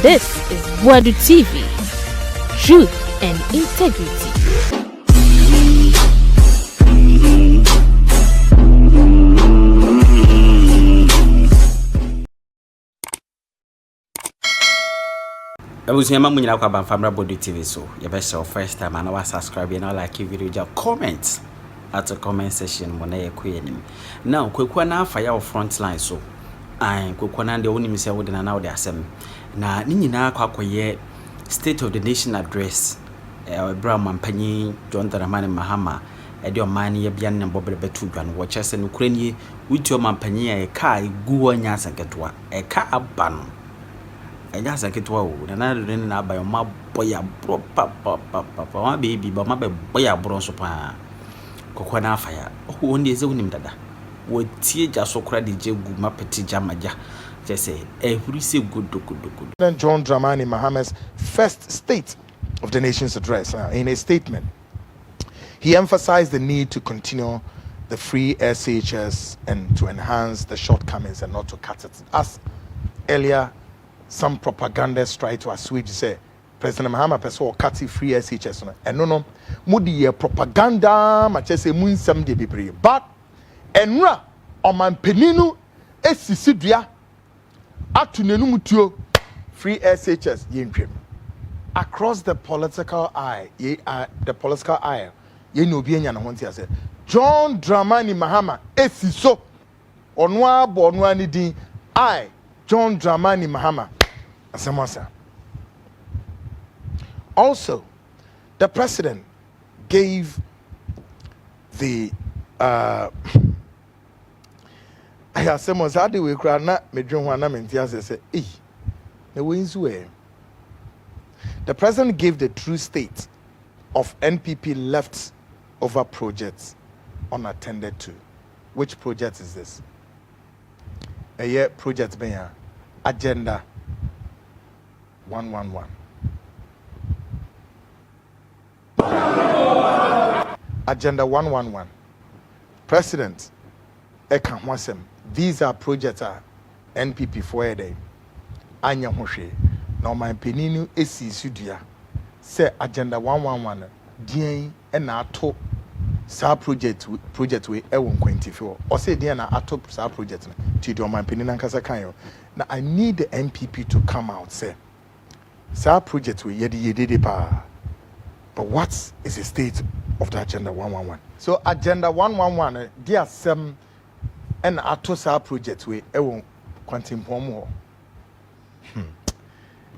This is Boadu TV. Truth and integrity. I was your mom when you have Boadu TV, so you best first time and I subscribe and I like video, just comment at the comment section when I queen. Now, quick one now fire front line so. I quick one the only miss I wouldn't allow the assembly. Na Nina Kwaku State of the Nation address. Brown Mampany, John Dramani Mahama, Edio Mani, Bian and Bobble Betu, and watches and Ukraine, with your Mampany, a car, Gua Nyasa Ketwa, a car ban. A Nyasa Ketwa, and I didn't know by my boy, papa, baby, but my boy, bronsopa. Kokwana fire, who only is own dada. What tea just so credit Jegu Mapeti Jamaja. Just say, receive good. John Dramani Mahama's first State of the Nation's address. In a statement, he emphasized the need to continue the free SHS and to enhance the shortcomings and not to cut it. As earlier, some propagandists try to assuage, say, President Mahama person cut free SHS. And no, mudi propaganda, much as a moon some de be but enra oman peninu esisidia atunenumutio free SHS yentwem across the political aisle ye no bi anya na honti ase John Dramani Mahama esiso ono abo ono ani din John Dramani Mahama asemasa. Also, the president gave the I have some was how we cry not me dream one say the president gave the true state of NPP left over projects unattended to. Which project is this? A year project being Agenda 111. Agenda 111. President Eka Hwasem. These are projects NPP for a day. Anya Hoshe. Now my peninu esi sudia. Say Agenda 111. Dien and ato sa project we ewon kwentifi. Or say dien na ato sa project. Tido my peninu nkasa kanyo. Now I need the NPP to come out say sa project we yedi pa. But what is the state of the Agenda 111? So Agenda 111 there are some and atosa project we won't quantum.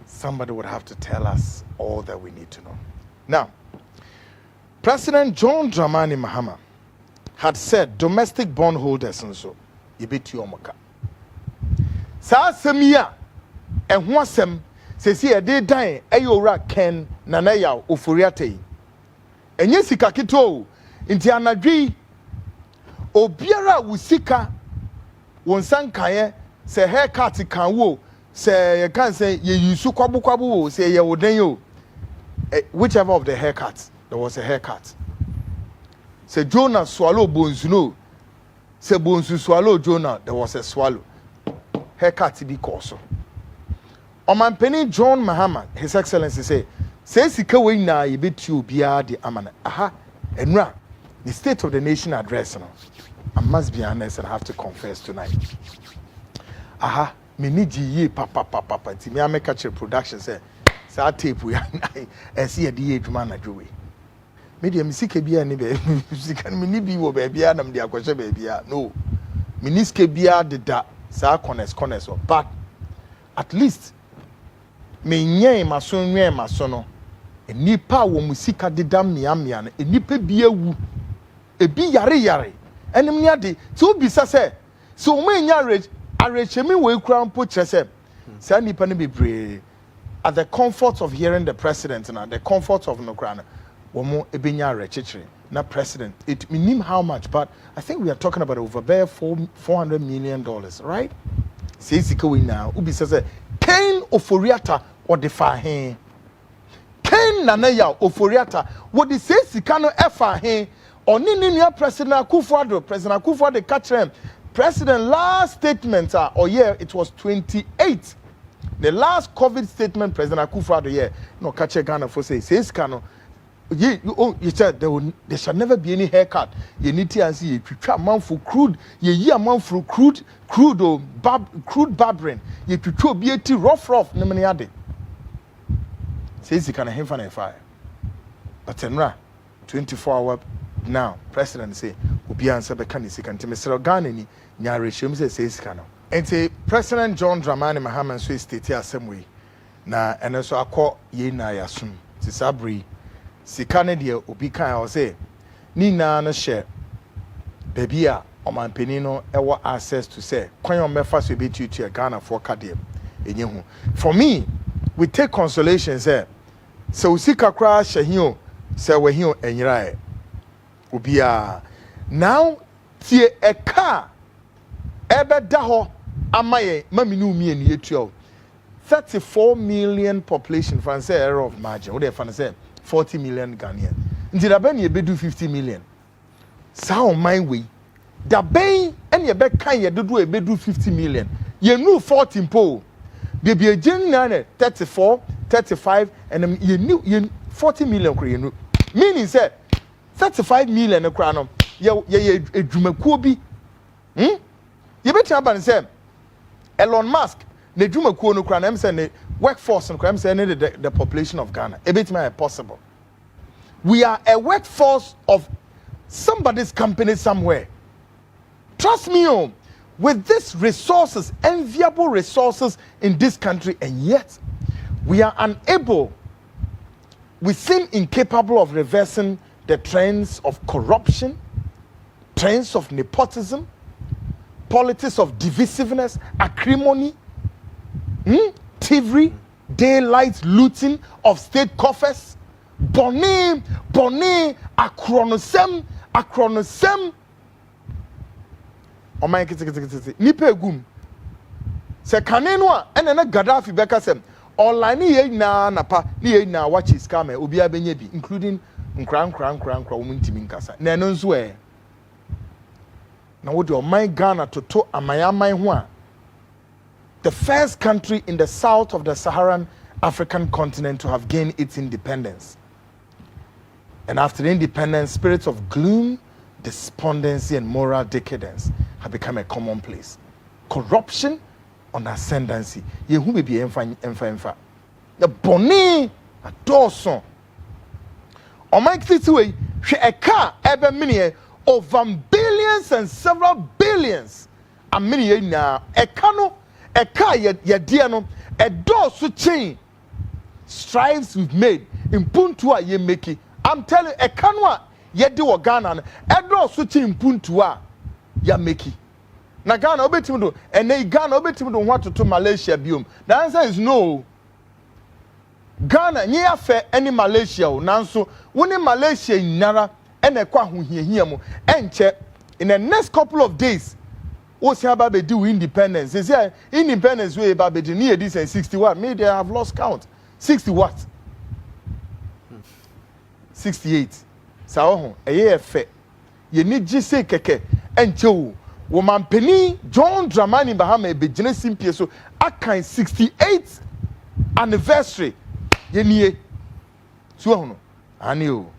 Somebody would have to tell us all that we need to know. Now, President John Dramani Mahama had said domestic bondholders and so ibeti omoka. Sa semia and Hwasem says here they die ayora ken nanaya ofuriate. And yes kakito inti anadwi obiara wusika wonsan kaye se haircut kan wo se you can say you yusu kwabu say ye woden yo whichever of the haircuts there was a haircut se Jonah swallow bonsu no se bonsu swallow Jonah there was a swallow haircut be koso Oman Penny John Mahama His Excellency say sika we na yebeti obiara de amana aha enra the State of the Nation address no I must be honest and have to confess tonight. Aha, me need ye papa. Ti me make a production say tape we see a DH man na jowe. Media misike bia ni be misika me ni bi wo ba bia na me dia kwahye ba bia. No. Miniske bia de da sa corners but at least me nyen maso nwen maso no enipa wo musika de dam mia no enipa bia wu ebi yare enim nia de so bi say so me nya arechemi we kura mpo kyerese say nipa no bebre at the comfort of hearing the president and the comfort of no kura no wo mo ebenya arechechire na president it minim how much but I think we are talking about over there $400 million, right? Say sika we now ubi say Ken Oforiata or the fahen Ken nanaya Oforiata what the say sika no efa hen Onininia President Akufo-Addo catch him. President last statement or year it was 28 The last COVID statement President Akufo-Addo here, no catch Ghana for say Fiscal no. You said there shall never be any haircut. You need to see a month for crude, a month for crude barbering. You to be a rough, no many other. Says he can have fire. But 24 hours now, President say, will be answered by Kanisi can Mr. Ghana ni Nyarishim says Kano. And say President John Dramani Mahama so state here same way. Na and also I call ye na yasum. Tisabri. Sika ne de obi kan o say ni na no share baby a omanpani no ewo access to say kwan o mefa so be tutu Ghana for kadem enye hu. For me, we take consolation say so sika kra hyehin say we hin enyira obi a now tie a car ebe da ho amaye maminu mi eni etuo 34 million population fan say error of margin. What they fan say 40 million Ghanaian. Nti da ben ye be do 50 million. Sa on my way. Da ben en ye be kan ye do e be do 50 million. Ye nu 14 po. Be be agin na 34, 35 and ye new 40 million kra ye nu. Meaning say 35 million kra no ye adwumakuo bi. Ye be tia ban say Elon Musk ne adwumakuo no kra na em say ne workforce and crime saying the population of Ghana. A bit more possible. We are a workforce of somebody's company somewhere. Trust me, with these resources, enviable resources in this country, and yet we are unable, we seem incapable of reversing the trends of corruption, trends of nepotism, politics of divisiveness, acrimony, thievery, daylight looting of state coffers, bonne, akronosem. O my kiti. Nipa egum. Se kanenu a ene na Gaddafi beka sem. Online ye na napa, ni ye na watch scam e obi abenye bi, including nkran omuntimi nkasa. Na eno nso e. Na wo de o my Ghana toto amayaman ho a the first country in the south of the Saharan African continent to have gained its independence. And after independence, spirits of gloom, despondency, and moral decadence have become a commonplace. Corruption on ascendancy. Yehu be emfa. The boni a doson. O Mike Titway, she a car ebe mini over billions and several billions. A mini na a cano. A car ye dear no, a door so chain strives we've made in Puntua ye make it. I'm telling a canwa ye do Ghana, a door so chain Puntua ya make it. Na Ghana obetimudo, and they Ghana obetimudo want to Malaysia bium. The answer is no. Ghana near fair any Malaysia nanso woni Malaysia in Nara and a kwa hu here mo and check in the next couple of days. What's about they do independence? They say independence way about the near this and 60 what? Maybe I have lost count. 60 what? 68. So a year fair. You need just say keke and Joe. Woman Penny John Dramani Mahama be Genesis Pieso. I can 68th anniversary. Ye nie. So no. I knew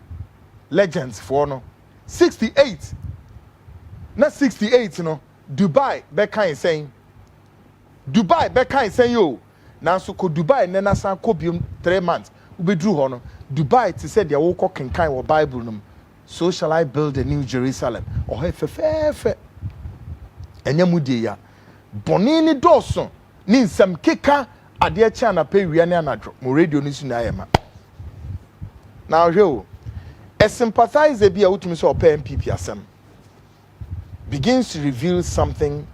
legends for no 68. Not 68, no. Dubai bekan saying yo na so ko Dubai na na san ko biom 3 months we bedru ho no Dubai ti said ya wo ko kenkan wo Bible no so shall I build a new Jerusalem o he fe enya mudie ya boni ni doso ni nsam keka ade acha na pe wia ne anadro mo radio ni su na ayema na hwe a sympathizer bi a wutumi so opa NPP asem begins to reveal something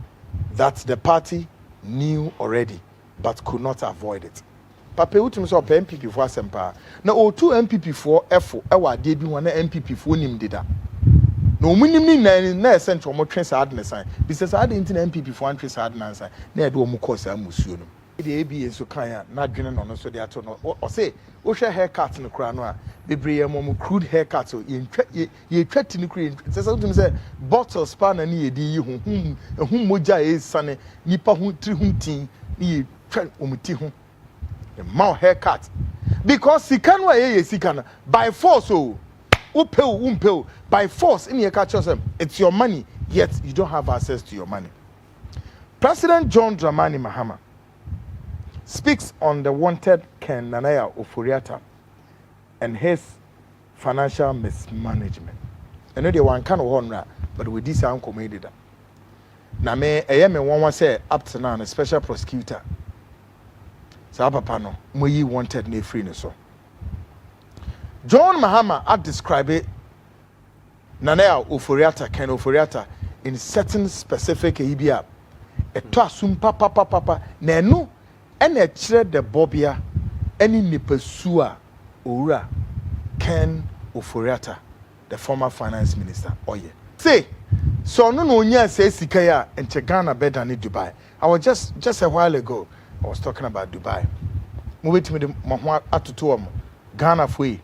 that the party knew already but could not avoid it. Papa utum so NPP for asempa. Na o two NPP for efo e wa de bi won na NPP for nim dida. Na omunim ni na essential mo twen sa adne sign. Because sa adne na NPP for antwe sa adne sign. Na e do mo course amusuo no. The ABA so kan na dwene no so de ato no. O say o hwe haircut no kra no a bebre mo crude haircut o ye twati no kra. Say something say bottle span na ye di yi hu moja e sane nipa hu tri hu tin ni twen omuti ho the mouth haircut because sika no ye sika no by force umpeo by force in your catch yourself it's your money yet you don't have access to your money. President John Dramani Mahama speaks on the wanted Ken Nanaya Oforiatta and his financial mismanagement. I know they one kind of honor, but with this uncle made it. Now me one say up to now a special prosecutor. So papa no moyi wanted ne free ne so. John Mahama had described it Nanaya Oforiatta Ken Oforiatta in certain specific ebia. Eto asum papa na enu ena kire de bobia eni nipasua owura Ken Oforiatta the former finance minister oye say so no onya say sika ya enche Ghana better than Dubai. I was just a while ago I was talking about Dubai. Mo betimi de mo ho atoto am Ghana foi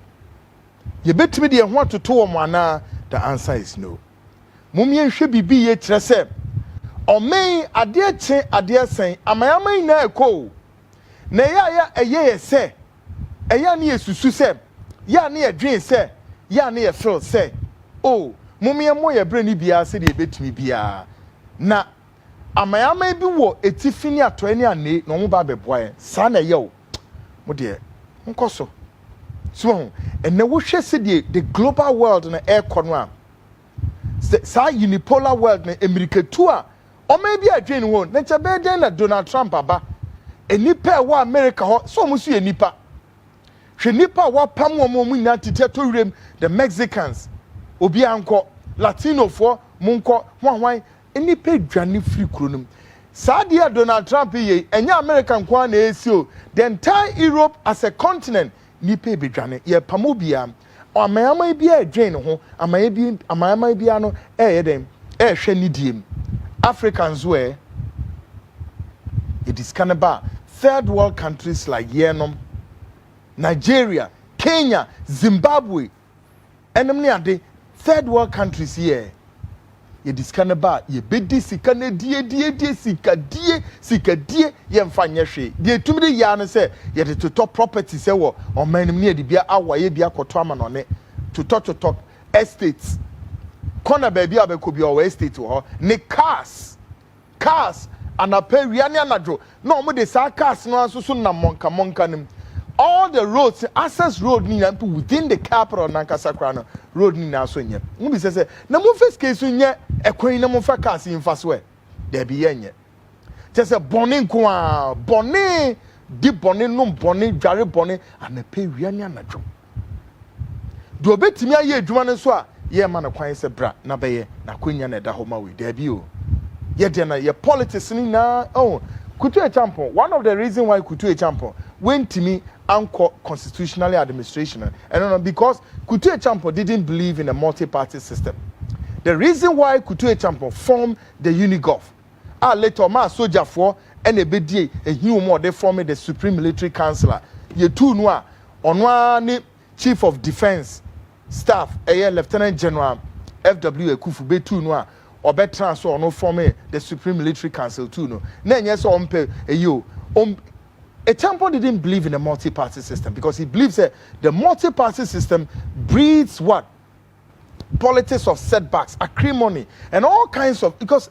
ye betimi de ho atoto am ana the answer is no. Mumye hwe bibi ye kire se Omen ade che ade sen amayama ina eko na ya eye se eya ne yesusu se ya ne edwen se ya ne ye feel se oh mumye moye bre ni bia se de betumi bia na amayama bi wo etifini ato ani ane no mo ba beboa sa na ye o mo de nkoso so enne wo hwe se de the global world na econo a sa unipolar world na America tour or maybe a drain won. Then na Donald Trump aba. A nipa wa America ho so musu ye nipa. Hwe nipa wa pam wo mu na tete the Mexicans. Obi anko Latino for munko hwan nipa dwane free kronum. Sadia Donald Trump ye enya American kwa na esio. The entire Europe as a continent nipa be dwane ye pamobia. Amayama bi a drain ho amayama bi ano ye dem hwe nidiem. Africans were it is cannibal third world countries like Yemen, Nigeria, Kenya, Zimbabwe, and the third world countries here. It is cannibal. Ye bedi sikane die sika ye mfanya hwe. Die tumide ya no say ye to top property say wo o man ni de bia awa ye bia koto ama no ne to talk estates. Corner baby abekobi or estate ho ne cars and a pay wiane anadro no mo de sa cars no aso so na monka nim all the roads access road ni na within the capital nankasa kra no road ni na so nye mo bi say na mo face case nye ekwan na mo fa cars in fa so e there be nye just say boni nko a boni di boni no boni dware boni and a pay wiane anadro do obetimi aye adwuma ne so a ye man kwan se bra na beye na kwanya na da homa we there be o ye de na ye politics ni na oh Kutu Echampo one of the reason why Kutu Echampo went to me anchor constitutionally administration and because Kutu Echampo didn't believe in a multi-party system. The reason why Kutu Echampo formed the Unigov later ma soldier for and a bedi a human they formed the Supreme Military Council ye two noa on one chief of defense staff Lieutenant General FW Ekufu be two noa or be transfer or no form the Supreme Military Council too no. Then yes on pay Echampo didn't believe in a multi-party system because he believes that the multi-party system breeds what? Politics of setbacks, acrimony, and all kinds of because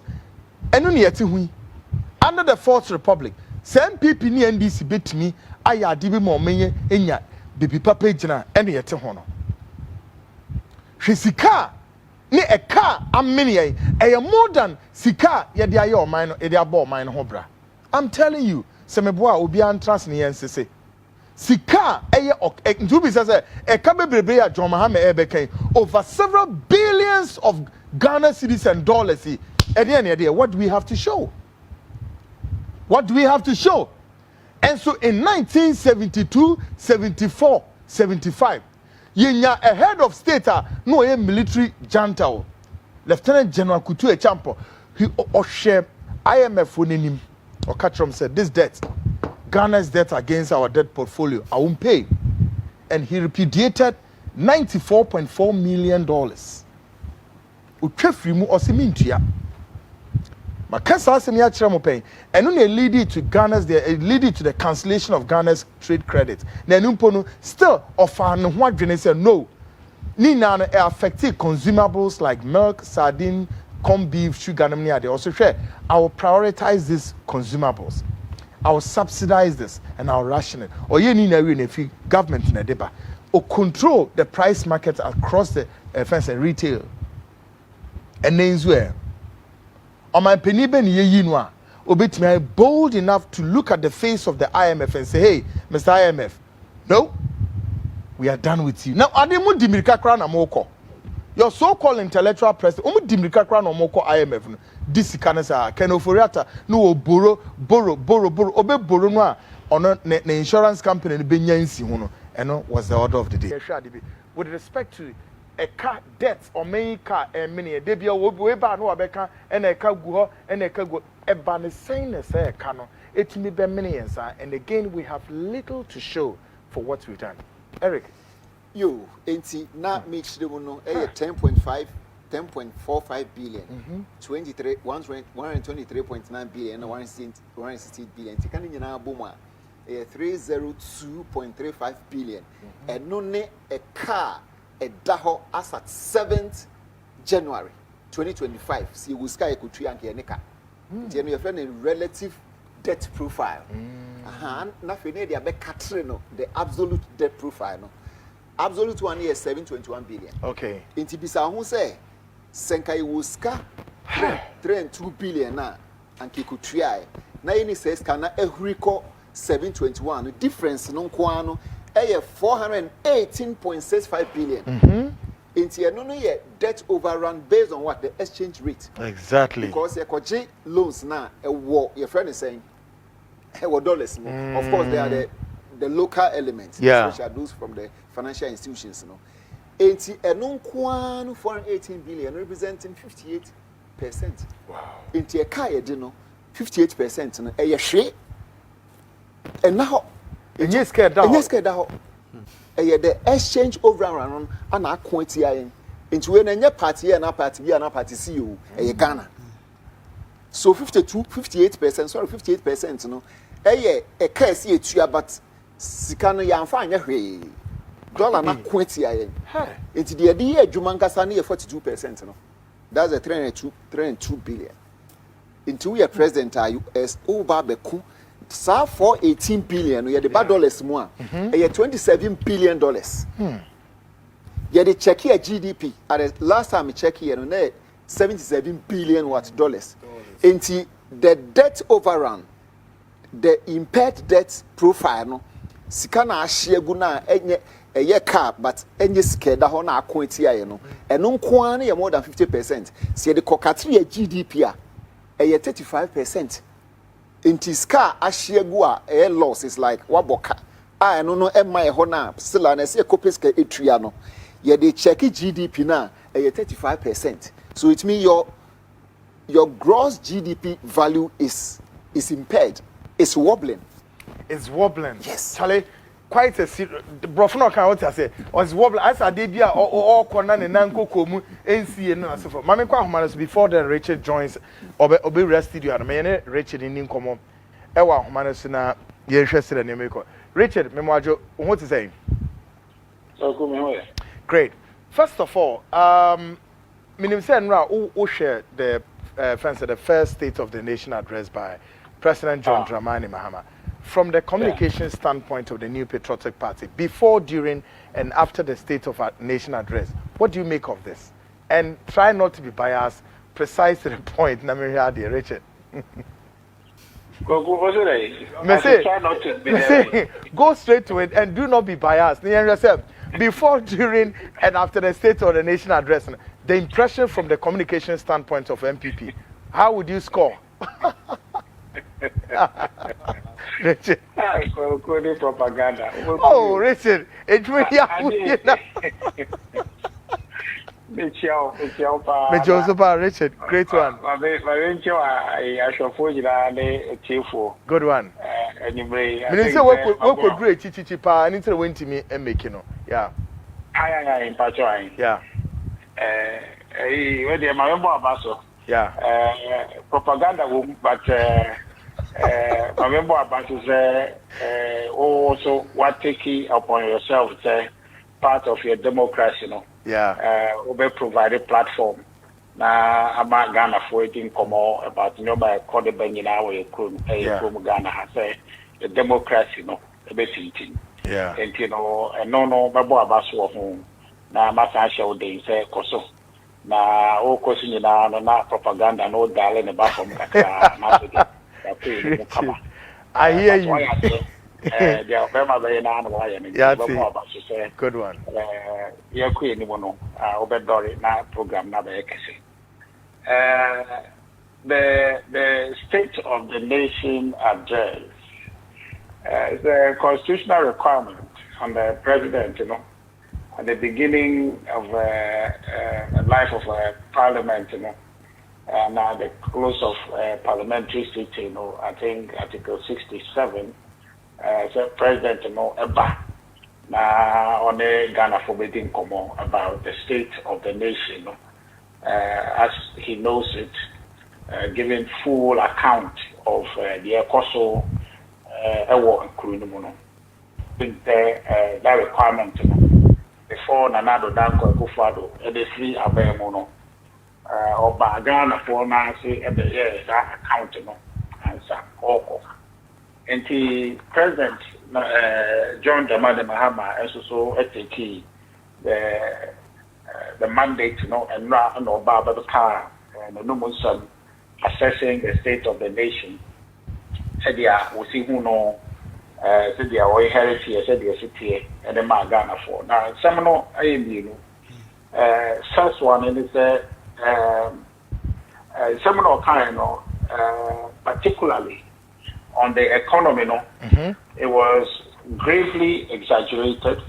under the Fourth Republic, same people ni NDC bet me aya dibi mo menye enya baby papa jina ene yete hono. Sika ni a car amini a more than sika ye de aye o man no e de abo man ho bra. I'm telling you, semeboa obi antras ne yensese. Sika eye ntubi say e ka bebrebe ya John Mahama ebekan over several billions of Ghana cedis and dollars. What do we have to show? What do we have to show? And so in 1972, 74, 75, yenya a head of state no a military junta Lieutenant General Kutu Echampo he share IMF onenim or Katrom said this debt Ghana's debt against our debt portfolio I won't pay and he repudiated $94.4 million utwefri mu osimintua Ma kasa asem ya kire mo pen. Eno na lead to Ghana's lead to the cancellation of Ghana's trade credit. Na enu mpo no still offer no ho adwene say no. Ni na no affect consumables like milk, sardine, corned beef, sugar and money. Also share. I will prioritize these consumables. I will subsidize this and I will ration it. Or you need a government in a deba. Or control the price market across the fence and retail. And names where on my penny ben ye yinwa obit me bold enough to look at the face of the IMF and say, hey, Mr. IMF, no, we are done with you. Now Ademu Dimirika Crown Amoko. Your so-called intellectual president, Dimirika Crown Amoko IMF. This kind of Kenoforiata, no borrow, obe borrow no on the insurance company in Benyansi Huno, and was the order of the day. With respect to a car debt or main car and many a debut will buy no abeka and a car go and a car go a ban saying as a cano. It may be many and again we have little to show for what we've done. Eric. You ain't not mix the one 10.45 billion, 123.9 billion, and 160 billion. Taking in our boom, 302.35 billion, and no a car, a daho as at 7th January 2025. See, we sky could triangle and car. Then your friend in relative debt profile. Nothing near the Catrino, the absolute debt profile. No. Absolute one year 721 billion. Okay. Inti bisa who say Senkai Wuska 3.2 billion na and Kiku try. Na any says kana ehuriko 721. Difference no kwano 418.65 billion. Inti no ye debt overrun based on what the exchange rate. Exactly. Because your koji loans na your friend is saying dollars. Of course they are the local elements, especially those from the financial institutions, you know. 418 billion representing 58%. Wow. Into a car, you know, 58%. No, a share. And now, and yes, scared down. The exchange overrun and our quantity into when any party and a party and a party see you a Ghana. So 58%, sorry, 58%, you know. A case here, but Sikano yan fine dollar na quantity ayen. It's the idea Jumankasa near 42%. No, that's a 302 billion. Into we are president as Obabeku, sa 418 billion. We had the bad dollars more. A 27 billion dollars. Yeah, the check here GDP. At the last time we check here, no, 77 billion dollars. Into the debt overrun, the impaired debt profile. No. Sikana ashie guna enye car but enye skeda ho na akonti aye no eno nko na more than 50%. See the kokatri GDP a 35%. Inti ska ashie gu a loss is like waboka a eno no ema ho na sila na se kopeska etria no ye dey check GDP na 35%. So it means your gross GDP value is impaired. It's wobbling. It's wobbling. Yes. Charlie, quite a serious. Brofno can what I say. Was wobbling. As I did here, or corner and nanko komu NC and so forth. Mami kwa humanos before the Richard joins obe rest studio and me Richard in incomo. Ewa humanos na ye interested in America. Richard, memwajo, what is saying? Great. First of all, minim say nra who share the the first State of the Nation address by President John Dramani Mahama. From the communication standpoint of the New Patriotic Party, before, during, and after the State of Nation address, what do you make of this? And try not to be biased, precise to the point. Richard. Go straight to it and do not be biased. Before, during, and after the State of the Nation address, the impression from the communication standpoint of NPP, how would you score? Richard. Propaganda. Oh, Richard, it really Richard, great one. Good one. Minister, what could great chichipa and inter went to me and make yeah. Yeah. Yeah. Propaganda will, but I remember about to say also what taking upon yourself say part of your democracy, you know. Yeah. We provide a platform. Na about Ghana for it in Como about by called the Benina or from Ghana has a democracy, you know, a bit eating. Yeah. And you know, and no, Babo Abasu home. Na Masasha day say Koso. Na o question you na propaganda no darling about from Kaka. I hear you. They are very na Good one. Yeah, Queen, you know, Obedori na program na the State of the Nation address is a constitutional requirement on the president, you know, at the beginning of the life of Parliament, you know, and at the close of parliamentary sitting, you know, I think Article 67, the president, you know, on the Ghana forbidding Komo about the state of the nation, you know, as he knows it, giving full account of the ECOSO award and that requirement, you know, before Nanado Danko Kufado, the three Abemono, or Ghana for Nancy at the that account, you know, answer all. And the president, John Dramani Mahama, also take the mandate, you know, and no Baba the car, and no assessing the state of the nation. Said yeah, we see who know, said yeah, we heritage, said yeah, city, and the Ghana for. Now, some no, I mean, first one, and it's some no kind of, particularly on the economy, no, it was gravely exaggerated,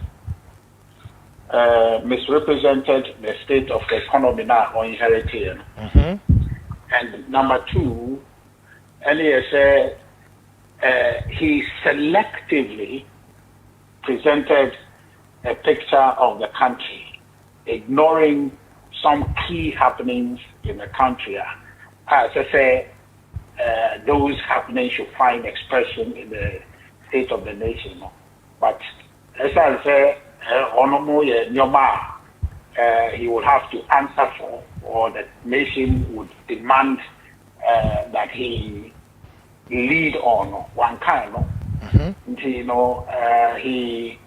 misrepresented the state of the economy now on inherited. And number two, NESA, he selectively presented a picture of the country, ignoring some key happenings in the country. As I say, those happenings should find expression in the state of the nation. But as I say, he will have to answer for, or the nation would demand that he lead on one kind. You know, he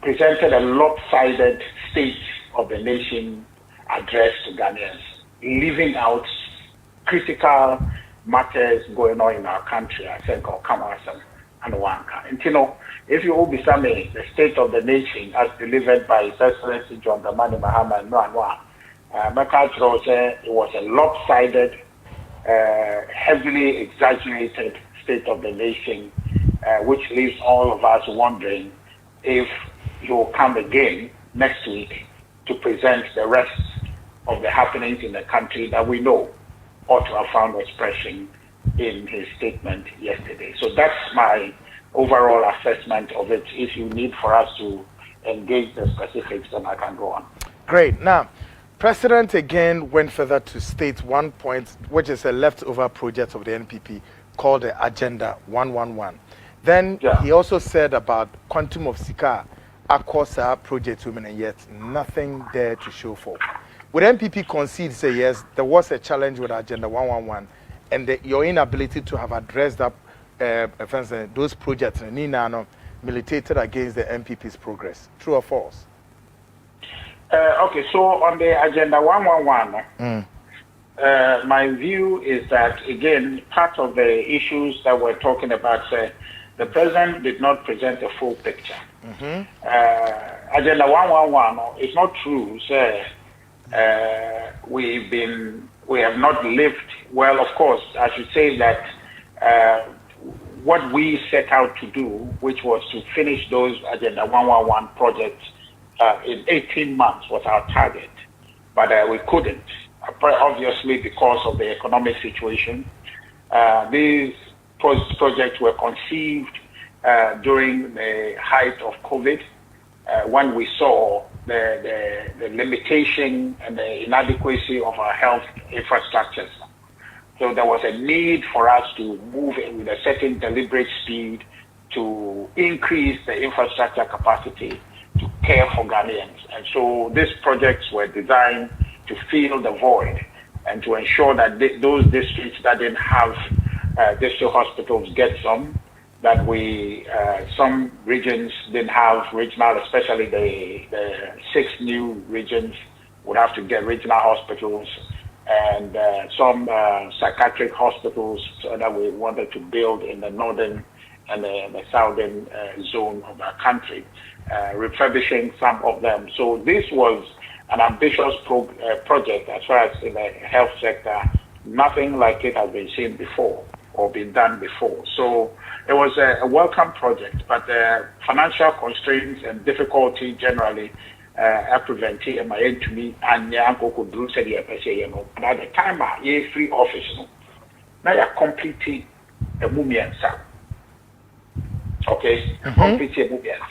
presented a lopsided state of the nation address to Ghanaians, leaving out critical matters going on in our country. I think I'll come out and one kind. And you know, if you will be summing the state of the nation as delivered by His Excellency John Dramani Mahama and Noah, it was a lopsided, heavily exaggerated state of the nation, which leaves all of us wondering if he will come again next week to present the rest of the happenings in the country that we know ought to have found expression in his statement yesterday. So that's my overall assessment of it. If you need for us to engage the specifics, then I can go on. Great. Now, President again went further to state one point, which is a leftover project of the NPP called the Agenda 111. Then he also said about quantum of Sika, Akosa project women, and yet nothing there to show for. Would NPP concede, say yes, there was a challenge with Agenda 111, and your inability to have addressed that, those projects militated against the NPP's progress? True or false? Okay, so on the Agenda 111, my view is that, again, part of the issues that we're talking about, the president did not present a full picture. Agenda 111, it's not true, we have not lived well. Of course, I should say that what we set out to do, which was to finish those Agenda 111 projects in 18 months, was our target, but we couldn't, obviously because of the economic situation. These projects were conceived during the height of COVID, when we saw the limitation and the inadequacy of our health infrastructures. So there was a need for us to move with a certain deliberate speed to increase the infrastructure capacity to care for Ghanaians. And so these projects were designed to fill the void and to ensure that those districts that didn't have district hospitals get some, that some regions didn't have regional, especially the 6 new regions would have to get regional hospitals, and some psychiatric hospitals that we wanted to build in the northern and the southern zone of our country, refurbishing some of them. So this was an ambitious project as far as in the health sector. Nothing like it has been seen before or been done before. So it was a welcome project, but financial constraints and difficulty generally prevented my end to me and Yanko Bruce said, but at the time, free office, now you're completely a movement. Okay, completely a movement.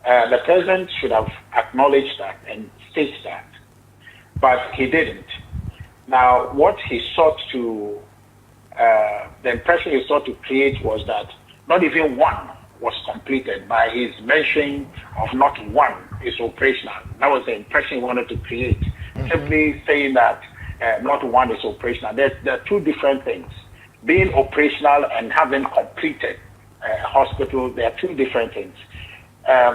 The president should have acknowledged that and stated that, but he didn't. Now, what he sought to, the impression he sought to create was that not even one was completed. By his mention of not one is operational. That was the impression he wanted to create. Simply saying that not one is operational. There are two different things. Being operational and having completed hospital, there are two different things.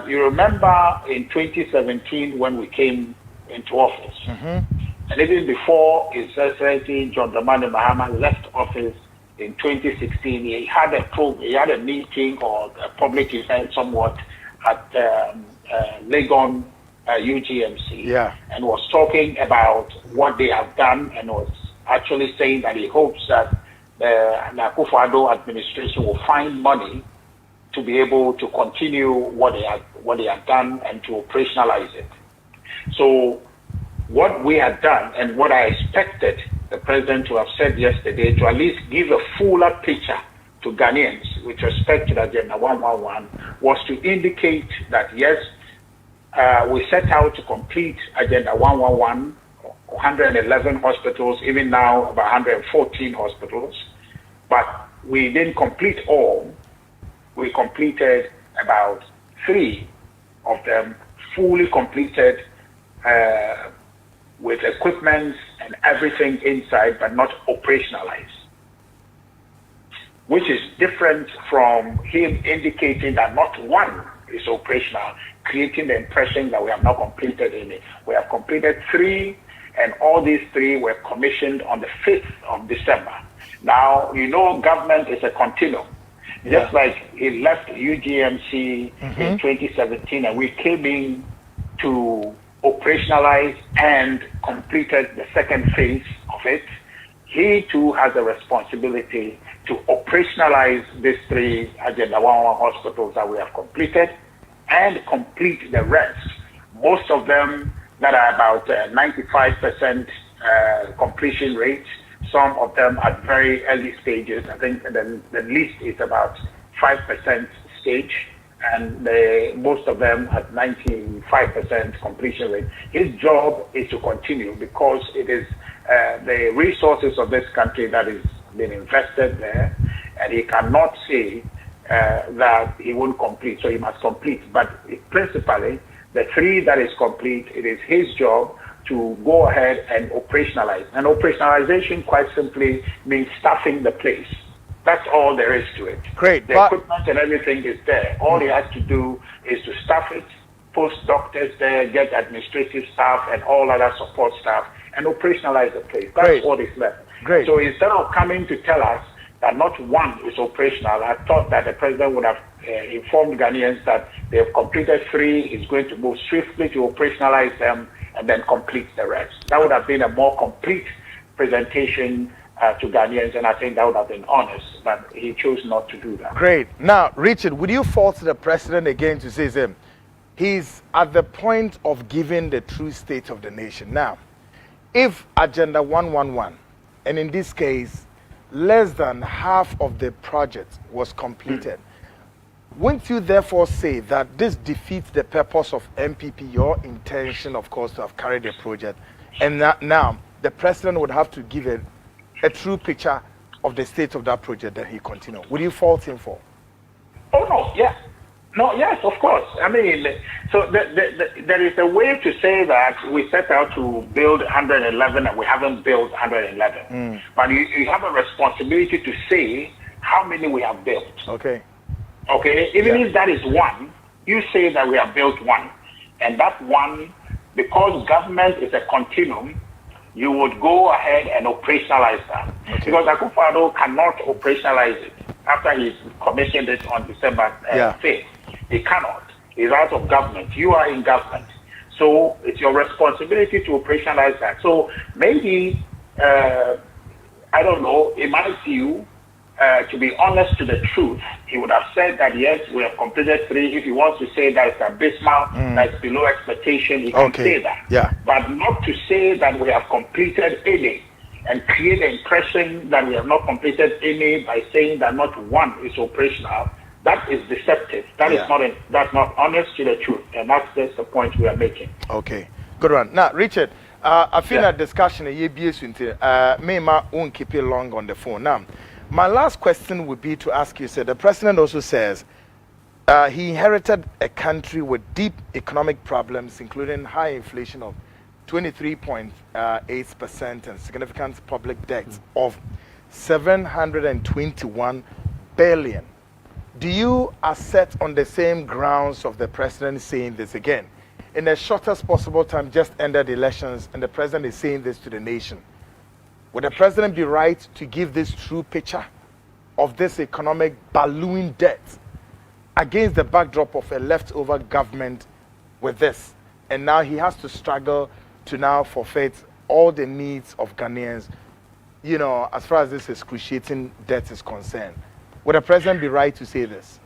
You remember in 2017 when we came into office, and even before His Excellency John Dramani Mahama left office in 2016, he had a meeting or a public event somewhat at Legon UGMC, and was talking about what they have done, and was actually saying that he hopes that the Akufo-Addo administration will find money to be able to continue what they have done and to operationalize it. So what we had done and what I expected the president to have said yesterday, to at least give a fuller picture to Ghanaians with respect to the Agenda 111, was to indicate that yes, we set out to complete Agenda 111, 111 hospitals, even now about 114 hospitals, but we didn't complete all. We completed about 3 of them, fully completed with equipment and everything inside, but not operationalized, which is different from him indicating that not one is operational, creating the impression that we have not completed any. We have completed 3, and all these 3 were commissioned on the 5th of December. Now, you know, government is a continuum. Just like he left UGMC in 2017, and we came in to operationalize and completed the second phase of it, he too has a responsibility to operationalize these 3 Agenda 111 hospitals that we have completed and complete the rest. Most of them that are about 95% completion rate, some of them at very early stages. I think the least is about 5% stage, and most of them at 95% completion rate. His job is to continue because it is the resources of this country that is being invested there, and he cannot say that he won't complete, so he must complete. But principally, the 3 that is complete, it is his job to go ahead and operationalize. And operationalization, quite simply, means staffing the place. That's all there is to it. Great. The equipment and everything is there. All he has to do is to staff it, post doctors there, get administrative staff and all other support staff, and operationalize the place. That's what is left. Great. So instead of coming to tell us that not one is operational, I thought that the president would have informed Ghanaians that they have completed 3, is going to move swiftly to operationalize them, and then complete the rest. That would have been a more complete presentation to Ghanaians, and I think that would have been honest, but he chose not to do that. Great. Now, Richard, would you fault the president again to say he's at the point of giving the true state of the nation? Now, if Agenda 111, and in this case, less than half of the project was completed, won't you therefore say that this defeats the purpose of NPP, your intention, of course, to have carried the project, and that now the president would have to give a true picture of the state of that project that he continued? Would you fault him for? Oh, no, yes. No, yes, of course. I mean, so there is a way to say that we set out to build 111 and we haven't built 111. But you have a responsibility to say how many we have built. Okay. Okay, even if that is one, you say that we have built one. And that one, because government is a continuum, you would go ahead and operationalize that. Okay. Because Akufo-Addo cannot operationalize it after he commissioned it on December 5th. He cannot. He's out of government. You are in government. So it's your responsibility to operationalize that. So maybe, I don't know, in my view, to be honest to the truth, he would have said that, yes, we have completed 3. If he wants to say that it's abysmal, that's below expectation, he can say that. Yeah. But not to say that we have completed any and create the impression that we have not completed any by saying that not one is operational. That is deceptive. That's not honest to the truth. And that's just the point we are making. Okay. Good one. Now, Richard, I feel that discussion may won't keep you long on the phone. Now, my last question would be to ask you, sir, the president also says he inherited a country with deep economic problems, including high inflation of 23.8% and significant public debt of 721 billion. Do you assert on the same grounds of the president saying this again? In the shortest possible time, just ended elections, and the president is saying this to the nation. Would the president be right to give this true picture of this economic balloon debt against the backdrop of a leftover government with this? And now he has to struggle to now forfeit all the needs of Ghanaians, you know, as far as this excruciating debt is concerned. Would the president be right to say this?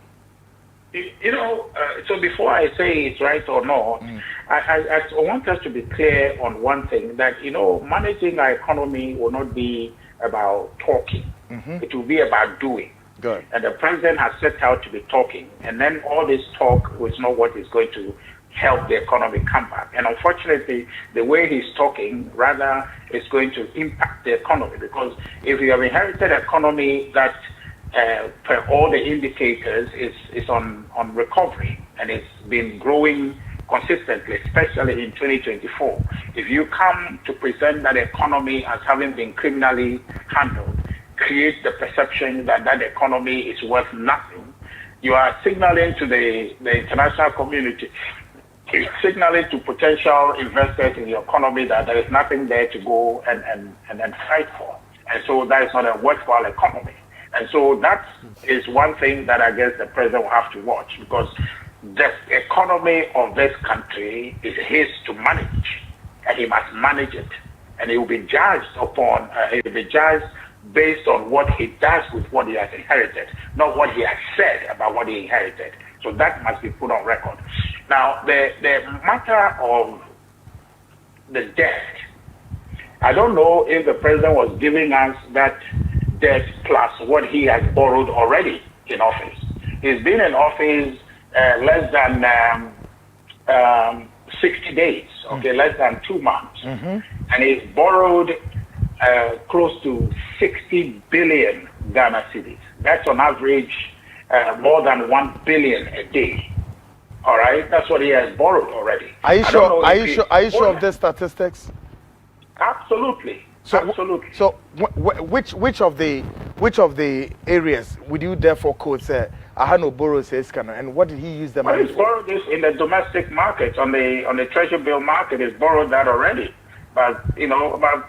You know, so before I say it's right or not, I want us to be clear on one thing, that, you know, managing our economy will not be about talking. It will be about doing. Good. And the president has set out to be talking. And then all this talk is not what is going to help the economy come back. And unfortunately, the way he's talking rather is going to impact the economy. Because if you have inherited an economy that per all the indicators is on recovery and it's been growing consistently, especially in 2024. If you come to present that economy as having been criminally handled, create the perception that that economy is worth nothing, you are signaling to the international community, signaling to potential investors in the economy that there is nothing there to go and fight for. And so that is not a worthwhile economy. And so that is one thing that I guess the president will have to watch, because the economy of this country is his to manage, and he must manage it. And he will be judged upon, he will be judged based on what he does with what he has inherited, not what he has said about what he inherited. So that must be put on record. Now, the matter of the debt, I don't know if the president was giving us that debt plus what he has borrowed already in office. He's been in office less than 60 days, okay, less than 2 months. And he's borrowed close to 60 billion Ghana cedis. That's on average more than 1 billion a day. All right, that's what he has borrowed already. Are you sure? Are you sure of the statistics? Absolutely. So, absolutely. So, which of the areas would you therefore quote say Ahano borrows his kind, and what did he use the money for? He's borrowed this in the domestic market, on the treasury bill market. He's borrowed that already, but you know, about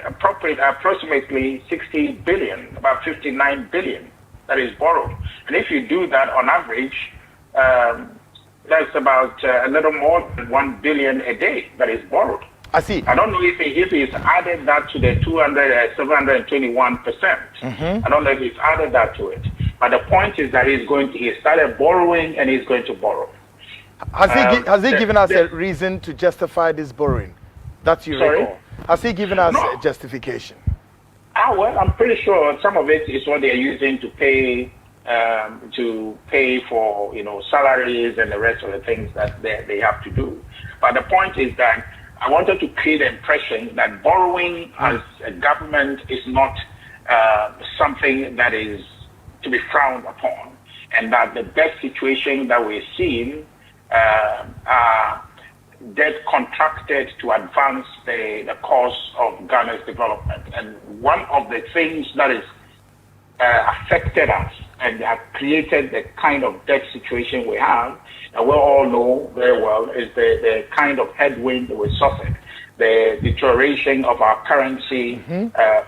approximately 60 billion, about 59 billion that is borrowed. And if you do that on average, that's about a little more than 1 billion a day that is borrowed. I see. I don't know if he's added that to the 721%. I don't know if he's added that to it. But the point is that he started borrowing and he's going to borrow. Has he given us a reason to justify this borrowing? That you recall? Has he given us a justification? Well, I'm pretty sure some of it is what they're using to pay to pay for, salaries and the rest of the things that they have to do. But the point is that I wanted to create the impression that borrowing as a government is not something that is to be frowned upon, and that the debt situation that we're seeing debt contracted to advance the cause of Ghana's development. And one of the things that is affected us and have created the kind of debt situation we have, and we all know very well, is the kind of headwind that we suffered. The deterioration of our currency,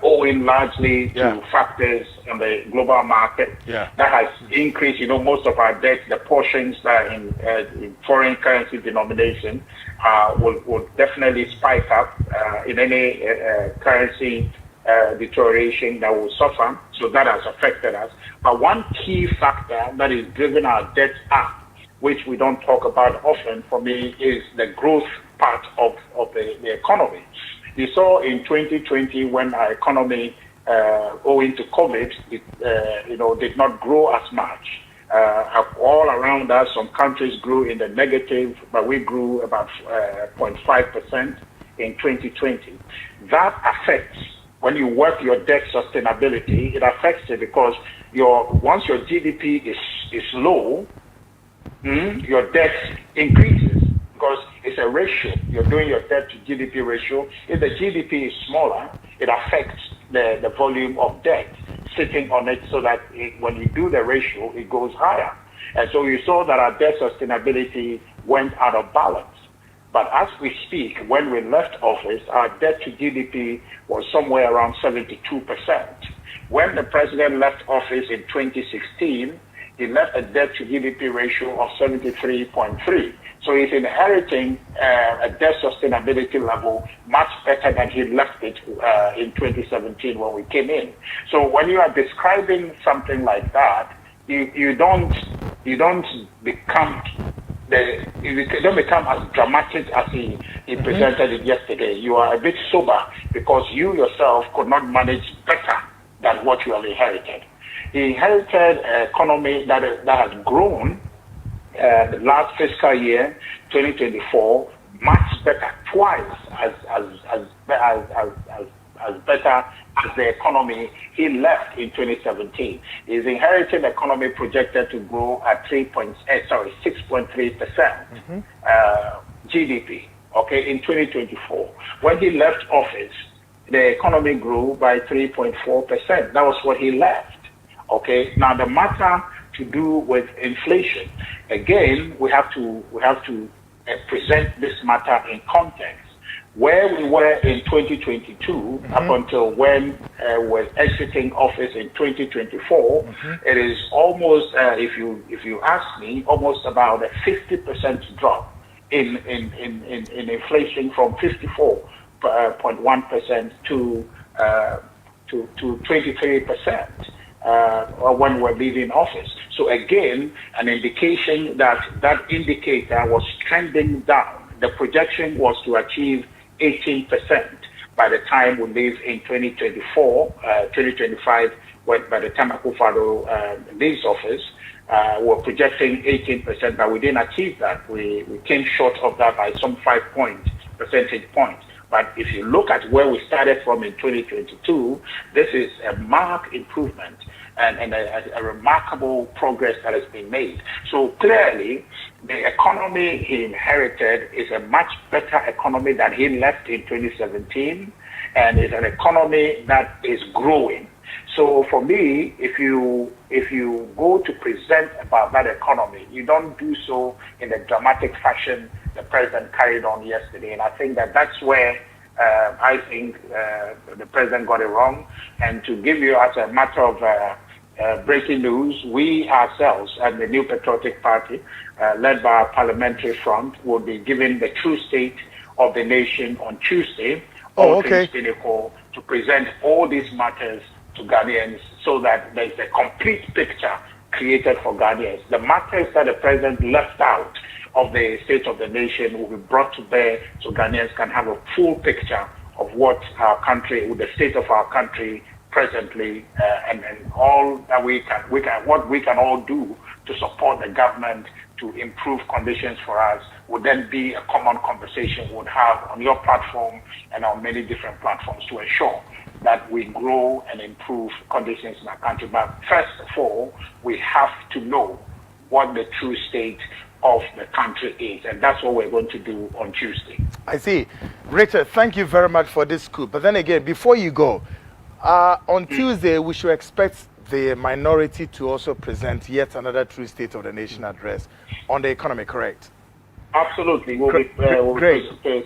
owing largely to factors in the global market, that has increased. Most of our debt, the portions that are in foreign currency denomination, will definitely spike up in any currency deterioration that will suffer. So that has affected us. But one key factor that is driven our debt up, which we don't talk about often, for me, is the growth part of the economy. You saw in 2020 when our economy, owing to COVID, did not grow as much. All around us, some countries grew in the negative, but we grew about 0.5% in 2020. That affects, when you work your debt sustainability, it affects it because once your GDP is low, your debt increases because it's a ratio. You're doing your debt to GDP ratio. If the GDP is smaller, it affects the volume of debt sitting on it, so that when you do the ratio, it goes higher. And so you saw that our debt sustainability went out of balance. But as we speak, when we left office, our debt to GDP was somewhere around 72%. When the president left office in 2016, he left a debt to GDP ratio of 73.3. So he's inheriting a debt sustainability level much better than he left it in 2017 when we came in. So when you are describing something like that, you don't become as dramatic as he presented it yesterday. You are a bit sober because you yourself could not manage better than what you have inherited. He inherited an economy that has grown the last fiscal year, 2024, much better, twice as better as the economy he left in 2017. He's inherited an economy projected to grow at 6.3% GDP. Okay, in 2024. When he left office, the economy grew by 3.4%. That was what he left. Okay, now the matter to do with inflation, again, we have to present this matter in context. Where we were in 2022 up until when we're exiting office in 2024, it is almost, if you ask me, almost about a 50% drop in inflation from 54.1% to 23%. When we're leaving office. So again, an indication that indicator was trending down. The projection was to achieve 18% by the time we leave in 2024, 2025, by the time Akufo-Addo leaves office. We're projecting 18%, but we didn't achieve that. We came short of that by some 5 percentage points. But if you look at where we started from in 2022, this is a marked improvement and a remarkable progress that has been made. So clearly, the economy he inherited is a much better economy than he left in 2017, and is an economy that is growing. So for me, if you go to present about that economy, you don't do so in the dramatic fashion the president carried on yesterday. And I think that's where I think the president got it wrong. And to give you as a matter of breaking news, we ourselves at the New Patriotic Party, led by our parliamentary front, will be giving the true state of the nation on Tuesday, to present all these matters to Ghanaians so that there is a complete picture created for Ghanaians. The matters that the president left out of the state of the nation will be brought to bear so Ghanaians can have a full picture of what our country, the state of our country presently, and all that what we can all do to support the government to improve conditions for us would then be a common conversation we would have on your platform and on many different platforms to ensure that we grow and improve conditions in our country. But first of all, we have to know what the true state of the country is, and that's what we're going to do on Tuesday. I see. Richard, thank you very much for this scoop. But then again, before you go, on Tuesday, we should expect the minority to also present yet another true state of the nation address on the economy, correct? Absolutely. We'll be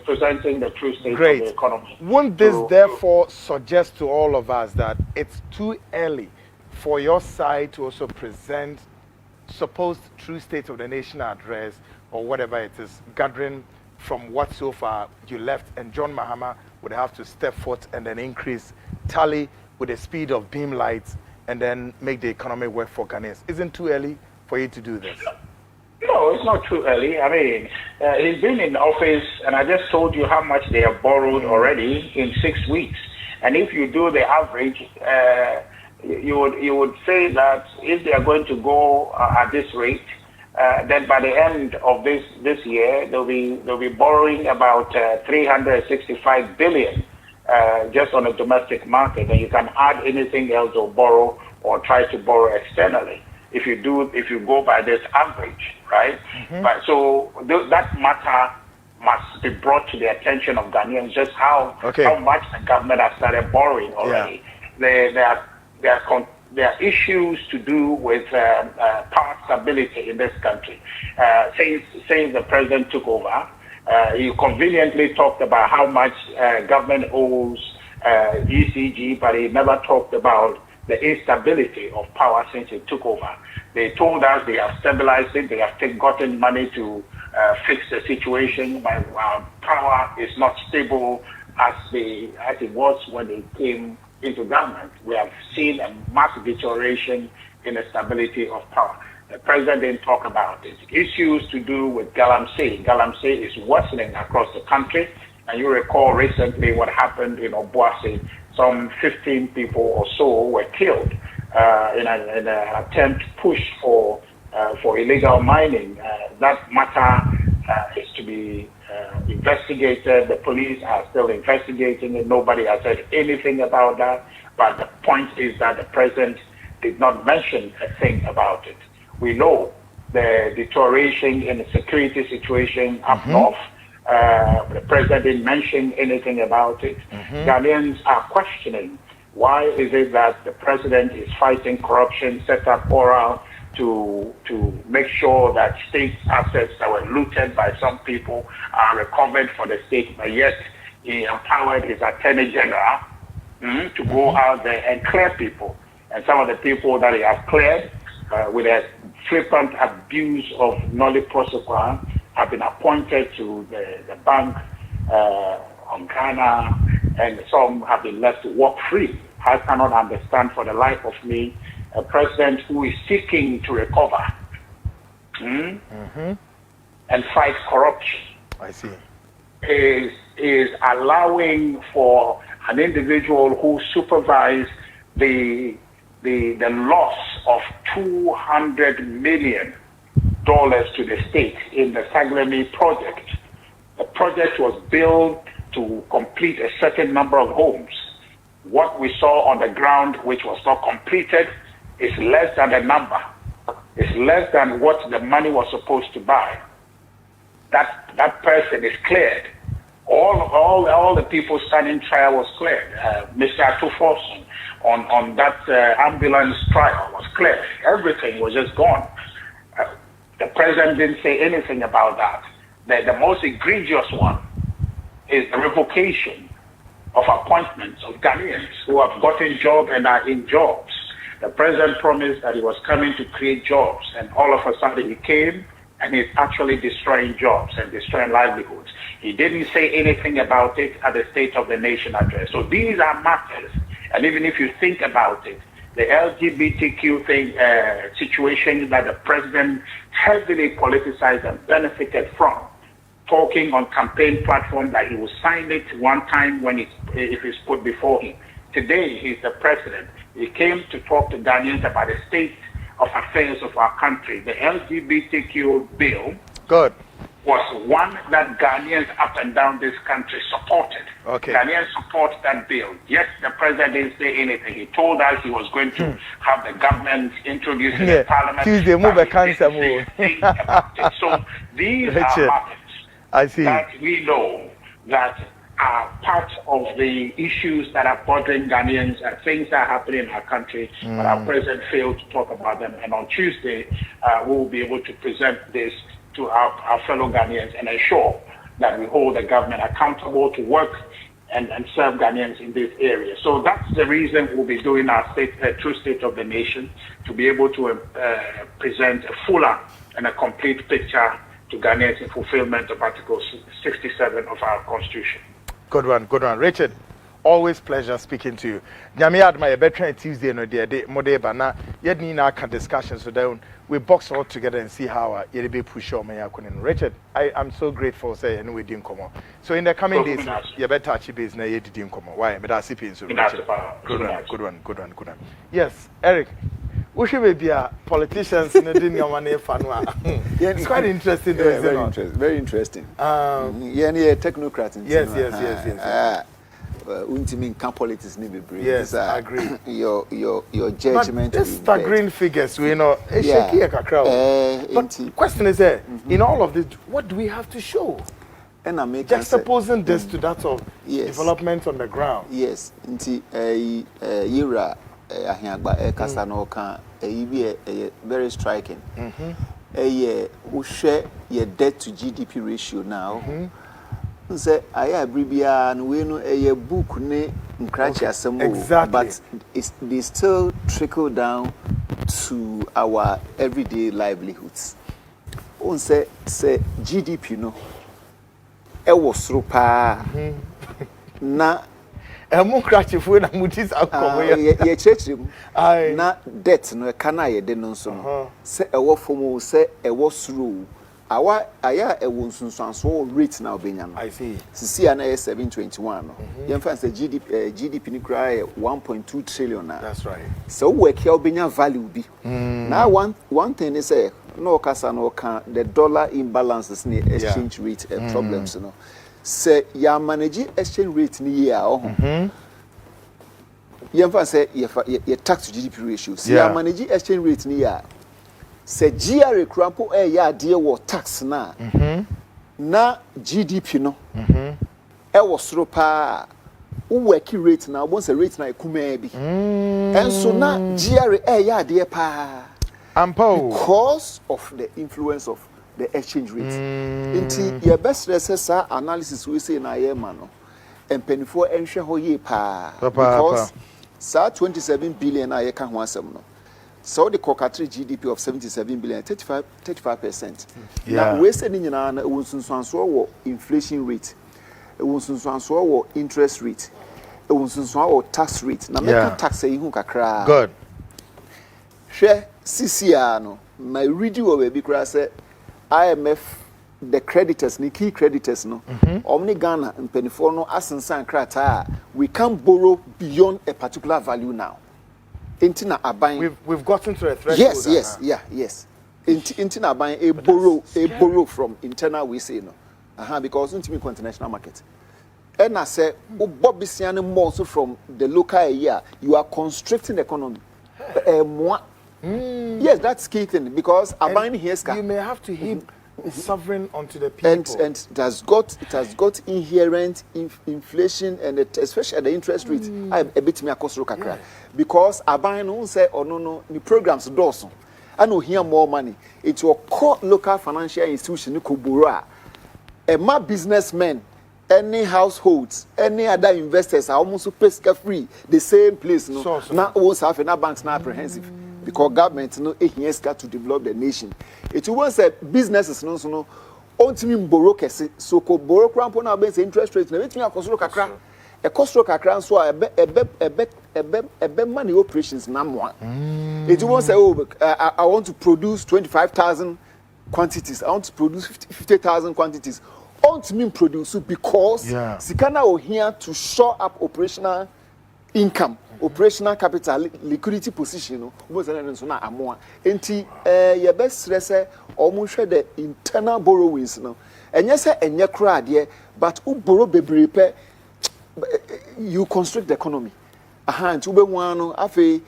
presenting the true state of the economy. Won't this therefore suggest to all of us that it's too early for your side to also present supposed true state of the nation address or whatever it is, gathering from what so far you left, and John Mahama would have to step forth and then increase tally with the speed of beam lights and then make the economy work for Ghanaians? Isn't too early for you to do this? No, it's not too early. I mean, he's been in office, and I just told you how much they have borrowed already in 6 weeks. And if you do the average, you would say that if they are going to go at this rate, then by the end of this year, they'll be borrowing about 365 billion just on the domestic market, and you can add anything else or borrow or try to borrow externally. If you go by this average, right? But so that matter must be brought to the attention of Ghanaians, just how much the government has started borrowing already. Yeah. There are issues to do with power stability in this country. Since the president took over, he conveniently talked about how much government owes ECG, but he never talked about the instability of power since he took over. They told us they have stabilized it, they have gotten money to fix the situation, but power is not stable as it was when they came into government. We have seen a massive deterioration in the stability of power. The president didn't talk about it. Issues to do with Galamsey. Galamsey is worsening across the country, and you recall recently what happened in Obuasi. Some 15 people or so were killed in an attempt to push for illegal mining. That matter is to be investigated. The police are still investigating it. Nobody has said anything about that. But the point is that the president did not mention a thing about it. We know the deterioration in the security situation up north. The president didn't mention anything about it. Ghanaians are questioning, why is it that the president is fighting corruption, set up oral to make sure that state assets that were looted by some people are recovered for the state, but yet he empowered his attorney general to go out there and clear people. And some of the people that he has cleared with a frequent abuse of Noli Prosequa have been appointed to the bank on Ghana, and some have been left to walk free. I cannot understand for the life of me a president who is seeking to recover and fight corruption. I see. Is allowing for an individual who supervised the loss of $200 million to the state in the Saglemi project. The project was built to complete a certain number of homes. What we saw on the ground, which was not completed, is less than the number. It's less than what the money was supposed to buy. That person is cleared. All the people standing trial was cleared. Mr. Atufosun on that ambulance trial was cleared. Everything was just gone. The president didn't say anything about that. The most egregious one is the revocation of appointments of Ghanaians who have gotten jobs and are in jobs. The president promised that he was coming to create jobs, and all of a sudden he came and he's actually destroying jobs and destroying livelihoods. He didn't say anything about it at the State of the Nation address. So these are matters, and even if you think about it, the LGBTQ thing, situation that the president heavily politicized and benefited from, talking on campaign platform that he will sign it one time if it's put before him. Today, he's the president. He came to talk to Ghanaians about the state of affairs of our country. The LGBTQ bill was one that Ghanaians up and down this country supported. Ghanaians support that bill. Yes, the president didn't say anything. He told us he was going to have the government introduce in the parliament. Tuesday, move a cancer move. So these are matters that we know that are part of the issues that are bothering Ghanaians and things that are happening in our country, but our president failed to talk about them. And on Tuesday, we will be able to present this to our fellow Ghanaians and ensure that we hold the government accountable to work and serve Ghanaians in this area. So that's the reason we'll be doing our true state of the nation, to be able to present a fuller and a complete picture to Ghanaians in fulfillment of Article 67 of our Constitution. Good one. Richard, always pleasure speaking to you. Nyame adma better Tuesday no day modeba na yedni na can discussions so down we box all together and see how you be push on me. Richard, I'm so grateful say and we didn't come on. So in the coming days you better touch base na you didn't come on. Why? Me da sipping so Richard. Good one. Yes, Eric. We should be politicians in the money fan. It's quite interesting though, very interesting. Technocrat. Yes. Ultimate can politics need be brave. Yes, I agree. Your judgment. This staggering figures, we know. But question is in all of this, what do we have to show? And I make just supposing this to that of development on the ground. Yes, Yira ahiagba kasa no kan be very striking. We share your debt to GDP ratio now. Say I bribia and we know a book ne nkrachi asemo, but they still trickle down to our everyday livelihoods. On say GDP no e was ropa na mo nkrachi fu na mutis akomo ye chechim na debt no kana ye de no so no say e wo fomo say e wo suru awa aya e won sunsanso rate na obenya no. I see. Sisi na 721 no. Yemfa say GDP ni kra 1.2 trillion na. That's right. So work here obenya value bi. Now one thing is say no kasa no kan the dollar imbalances ni exchange rate problems no. Say ya manage exchange rate ni year yemfa say your tax to GDP ratio. Say ya manage exchange rate ni year. Se GRA crampo ya de wo tax na na GDP no e wo soro pa wo work rate na wo say rate na ekuma bi enso na GRA ya de pa because of the influence of the exchange rate inti your best research analysis we say na ye ma no empenifo enhwe ho ye pa because sa 27 billion na ye ka ho asem no. So the Kokatri GDP of 77 billion, 35%. Now we say na wo inflation rate, wo interest rate, wo tax rate. Na make tax e hu kakra. Good. Hwe CCR no, my review we be kra say IMF the creditors, ni key creditors no. Omni Ghana mpenifo no asensan krata, we can borrow beyond a particular value now. We've gotten to a threshold. Yes. Intina buying a borrow from internal we say no. Because into international market. And I say, Bobby Sian more so from the local area, you are constricting the economy. Yes, that's key thing because I'm buying here. You may have to heap sovereign onto the people. And it has got inherent inflation and especially the interest rate. I a bit me across kakra because Aban no say no the programs does. I know here more money. It will call local financial institution ko borrow. My businessmen, any households, any other investors are almost free. The same place no. Now almost have enough banks now apprehensive. Because government no has got to develop the nation. It won't say businesses no only borrow kese so ko borrow crampo na be interest rate na betimi akosoro kakra e kosoro kakra so ebe money operations na mo it won't say I want to produce 25,000 quantities, I want to produce 50,000 quantities. Only produce because sikana o here to shore up operational income, operational capital, liquidity position, no, was an na amoa. Enti, your best stress, almost the internal borrowings, no. And yes, and your crowd, yeah, but who borrow be you constrict the economy. And to be one, afe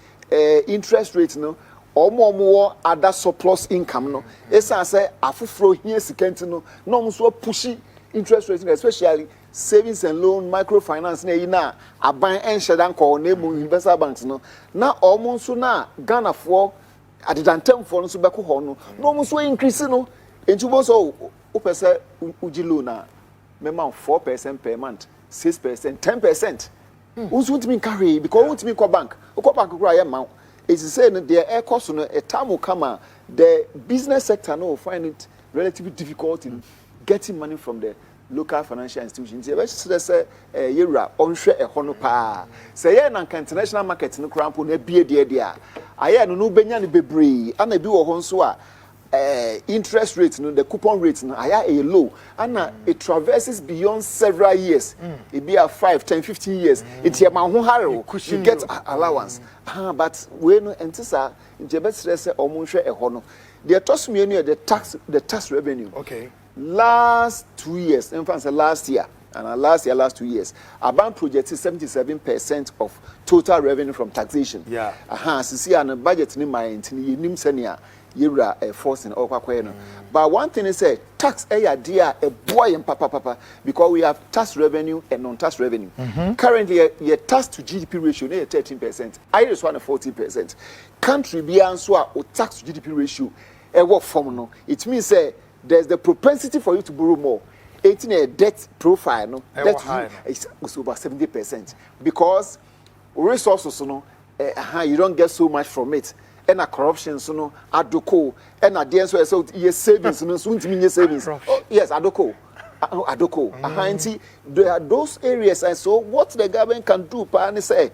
interest rates, no, or more other surplus income, no. It's I say, afufro here, sikenti, no, so pushy interest rates, especially savings and loan, microfinance, na aban and shadan call name investor banks, no. Now almost na Ghana for at the term for so back home, no, almost so increasing, no. Into also, upesa ujiluna, memang 4% per month, 6%, 10%. Who's want me carry because want me go bank, cry amount. It's saying that the air cost on a time will come. The business sector no find it relatively difficult in getting money from the local financial institutions. You say you're onshore a honopa. Say yeah, na international market no cramp on a beer dear. I no benya ni bebree and a bill honsoa. Interest rates, no, the coupon rates, no, a low, and it traverses beyond several years. It be a 5, 10, 15 years. It's a man who you get allowance. But when entisa, in the best stress, almost a honor. The toss me the tax revenue. Okay. Last 2 years, in fact, last year, and last 2 years, our bank projected 77% of total revenue from taxation. Yeah. See, and a budget in my senior. You're forcing all but one thing is tax dear a boy and papa because we have tax revenue and non-tax revenue. Currently, your tax to GDP ratio is 13%. I just want 14%. Country beyond so tax to GDP ratio work formula. It means there's the propensity for you to borrow more. 18 a debt profile no that is over 70% because resources you don't get so much from it. And a corruption, so no, adoko, and a dance so yes, savings, no, soon to mean savings. Oh, yes, adoko. There are those areas, and so what the government can do, Pani say,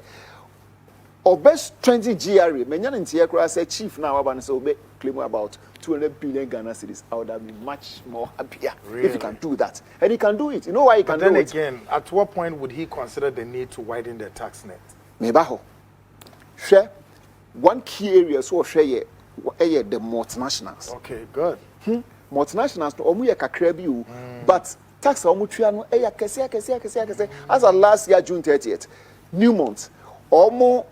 or best 20 GRE, Menyan in Tiakra say, Chief now, about so claim about 200 billion Ghana cedis. I would have been much more happier if he can do that. And he can do it. You know why he can do it? Then again, at what point would he consider the need to widen the tax net? Mebaho. Share. One key area so share the multinationals. Okay, good. Multinationals no omu ye kakra bi o, but tax omu tua no kese. As of last year June 30th, new month, omu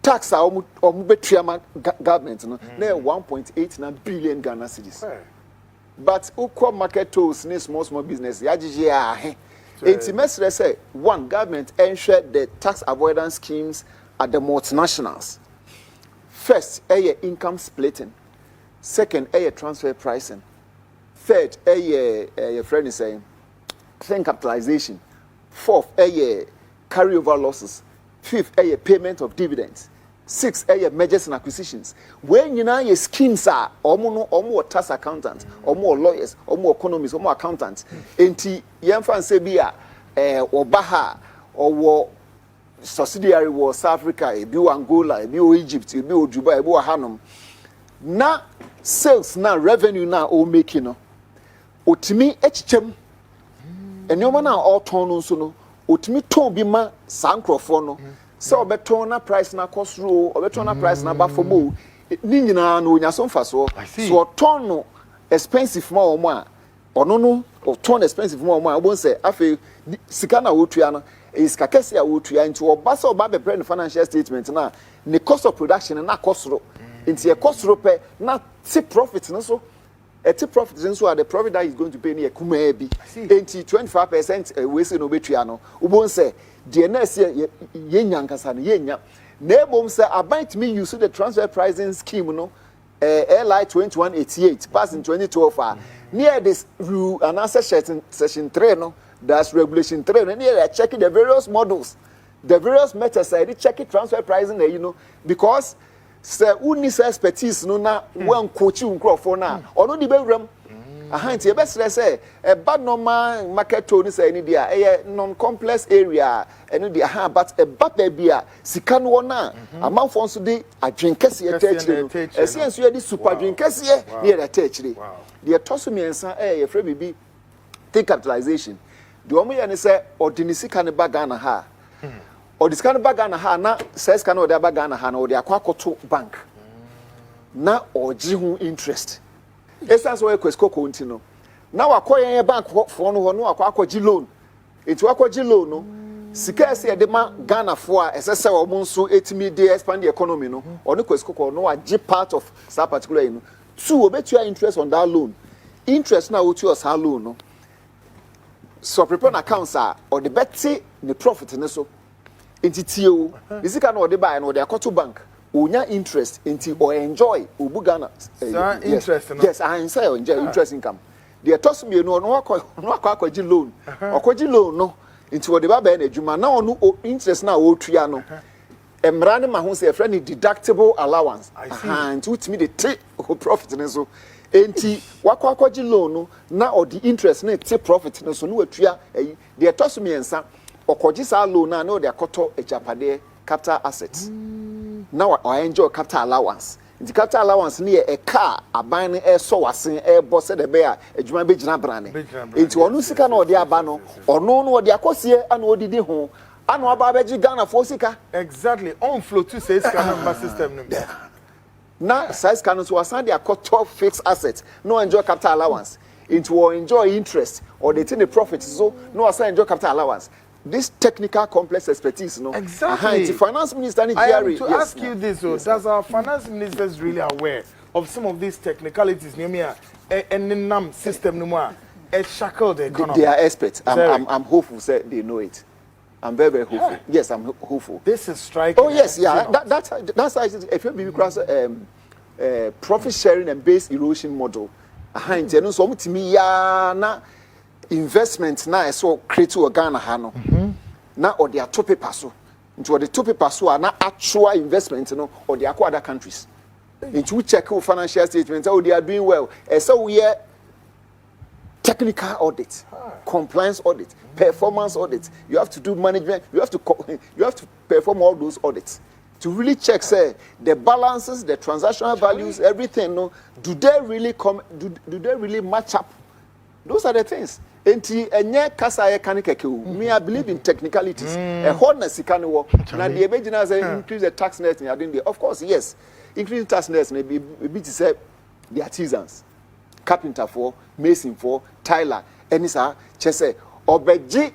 tax omu betua government no na 1.89 billion Ghana cedis. But ukwa market tools ni small business yagije ahe. Enti mesre say one government ensure the tax avoidance schemes at the multinationals. First, income splitting. Second, transfer pricing. Third, your friend is saying, capitalization. Fourth, carryover losses. Fifth, payment of dividends. Sixth, mergers and acquisitions. When you know your schemes are, or more tax accountants, or more lawyers, or more economists, or more accountants. Enti, yemfa sebia, or Baha, or subsidiary was South Africa, ebiu Angola, ebiu Egypt, ebiu Dubai, ebiu Hanum. Na sales na revenue na o making no. Otimi echichem. Enyoma na all ton no so no. Otimi ton bi ma sankrofo no. So obeton na price na cost row, obeton na price na ba for mo. Ni nyina no nya so mfa so. So ton no expensive ma o mo a. Ono no o ton expensive ma o mo a. Obon say afi sika na wotua no. Is kakesi a wotua into obasa oba be brand financial statement na the cost of production na cost ro into a cost ro pe na see profit no so a tip profit so are the profit that is going to pay near kuma bi into 25% we say no betua no ubon say the next year ye nyankasa no ye nya na ebom say abant me use the transfer pricing scheme no LI 2188 passed in 2012 near this rule and answer session 3 no. That's regulation 3. And here I checking the various models, the various methods. I did check it transfer pricing there, you know, because say who needs expertise no na one coach you for now. Or no the bedroom. Ahanti best say a bad normal market tone say any dia a non-complex area any dia but a bad baby sikan wona amount for so dey adwenkese e techire essence you dey super adwenkese near the techire the toso miensa your friend bibi take capitalization. The woman say ordinary can ba Ghana ha. or this kind of bag na ha na says can or the bag na ha na or the akwakoto bank na or jihu interest essence we kwesiko kontino na wakoye bank for no akwakoji loan etu akwaji loan no sika ese de ma Ghana for a esese wo nso etimi de expand the economy no or no kwesiko ko no agi part of that particular you know two obetua interest on that loan interest na wotu us loan no so prepare accounts are or the betty the profit ne so entity o this can or the buy no the akoto bank onya interest enti or enjoy obu Ghana interest no yes I say enjoy interest income the toss me no akwaji loan akwaji loan no enti o de ba na adwuma na ono interest na o tua no emra ne ma ho say friend deductible allowance enti utimi de take profit ne so enti wakwaji loan no na or the interest na take profit ne so no watua the toss me ensa okoji sa loan na no de akoto ejapade capital assets now I enjoy capital allowance the capital allowance near a car a buying a so wasin a boss at the bear a juma bejina brand into onu sika no de abano or no de akosie and odi di ho anu ababeji Ghana for sika exactly on flow to say scan system na size can so wasan de akoto fixed assets no enjoy capital allowance into or enjoy interest or they take the profit so no wasan enjoy capital allowance. This technical complex expertise, no? Exactly. The finance minister, I am to ask you this, yes, does our finance minister really aware of some of these technicalities? Near me, and system no more, shackle the economy. They are experts. I'm hopeful. Say they know it. I'm very, very hopeful. Yeah. Yes, I'm hopeful. This is striking. Oh yes, yeah. That's how if you cross profit sharing and base erosion model. So to me, na. Investment na so create to Ghana ha no na or their top paper so into the top paper so na actual investment no or the other countries into check financial statements how they are doing well so we are technical audit compliance audit performance audit you have to do management you have to perform all those audits to really check say the balances the transactional values everything no do they really do they really match up. Those are the things. Enti enye kasa ye kan keke o. Me I believe in technicalities. E honest sika no wo. Na the ebegina say increase the tax net in adin there. Of course, yes. Increase tax net na be to say the artisans. Carpenter for, mason for, tiler, any sir, chese obeji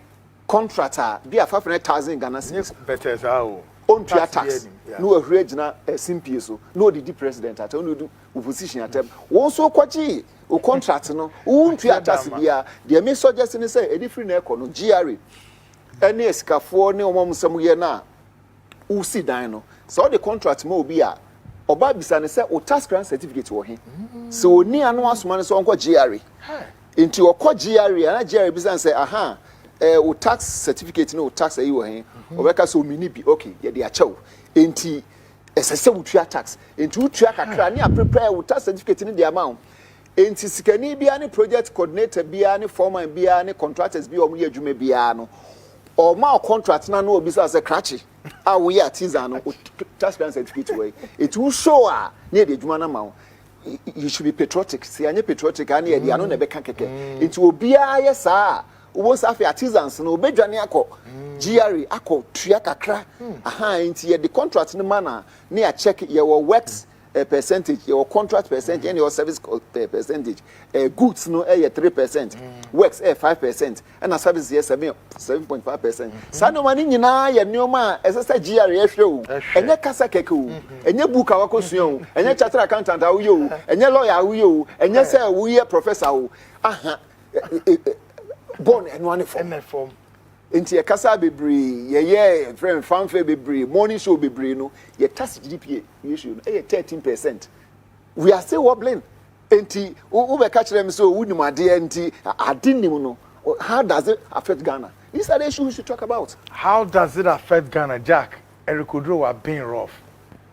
contractor be a 500,000 Ghana cedis. Better how. On to tax. No regional simpie so. No the president at no do opposition at them. Won so kwachi o contract no won to tax bia the me suggest ni say e different na eco no GRA any esikafo ne omomsam ye na u si dan no so the contract ma obi a oba bisa ne say o tax grant certificate wo he so oni anu asoma ne so onko GRA into okọ GRA na GRA bisa say aha o tax certificate no tax ayi wo he obeka so mini bi okay ye de achew enti esese wutua tax enti wutua kakra ne a prepare o tax certificate ne de amount enti sikani bia ne project coordinator bia ne foreman bia ne contractors bia omo ye adwuma bia no o ma contract na no obi say krachi a we artisan no tax grant certificate way it will show ne de adwuma na ma you should be patriotic see anye patriotic ani e dia no na be kan keke enti obi a ye saa wo safi artisans no obedwane akọ GRA akọ tua kakra aha enti ye the contract no mana na ya check your works percentage your contract percentage and your service percentage goods no 3% works 5% and service 7.5% sa no mani nyina ye neoma esese GRA ehwe o enye kasa keke o enye book awakosua o enye charter accountant awo yo enye lawyer awo yo enye say wo ye professor o aha born and one form enti ye kasa bebre ye friend fanfare bebre morning show bebre no ye tax GDP issue no 13%. We are still wobbling enti we be catch them so we nim ade enti adinim no how does it affect Ghana? These are the issues we should talk about. How does it affect Ghana, Jack? Erikodro were being rough.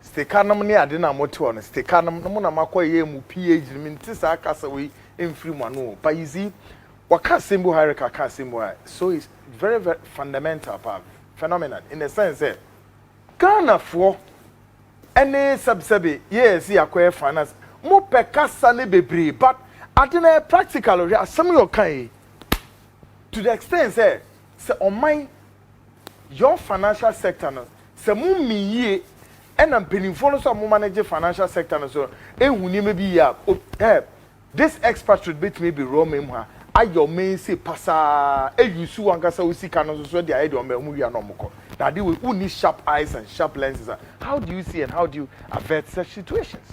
Stekanum ni ade na moto on stekanum no na makoye mu PhD mi ntisa akasa we emfiri mu ano but you see waka symbol hierarchy symbol so it's very, very fundamental phenomenon in the sense that Ghana for any subsidy yes acquire finance mo pekasa ne bebre but adena practical some your kind to the extent say on my your financial sector no se mu miye ena mpenimfo no so mo manage financial sector no so ehuni me bi ya this expatriate bit may be raw mem ha ayo men say pasa eyusu wankasa usika no so dey ide o mu wi na omko na dey we need sharp eyes and sharp lenses. How do you see and how do you avert such situations?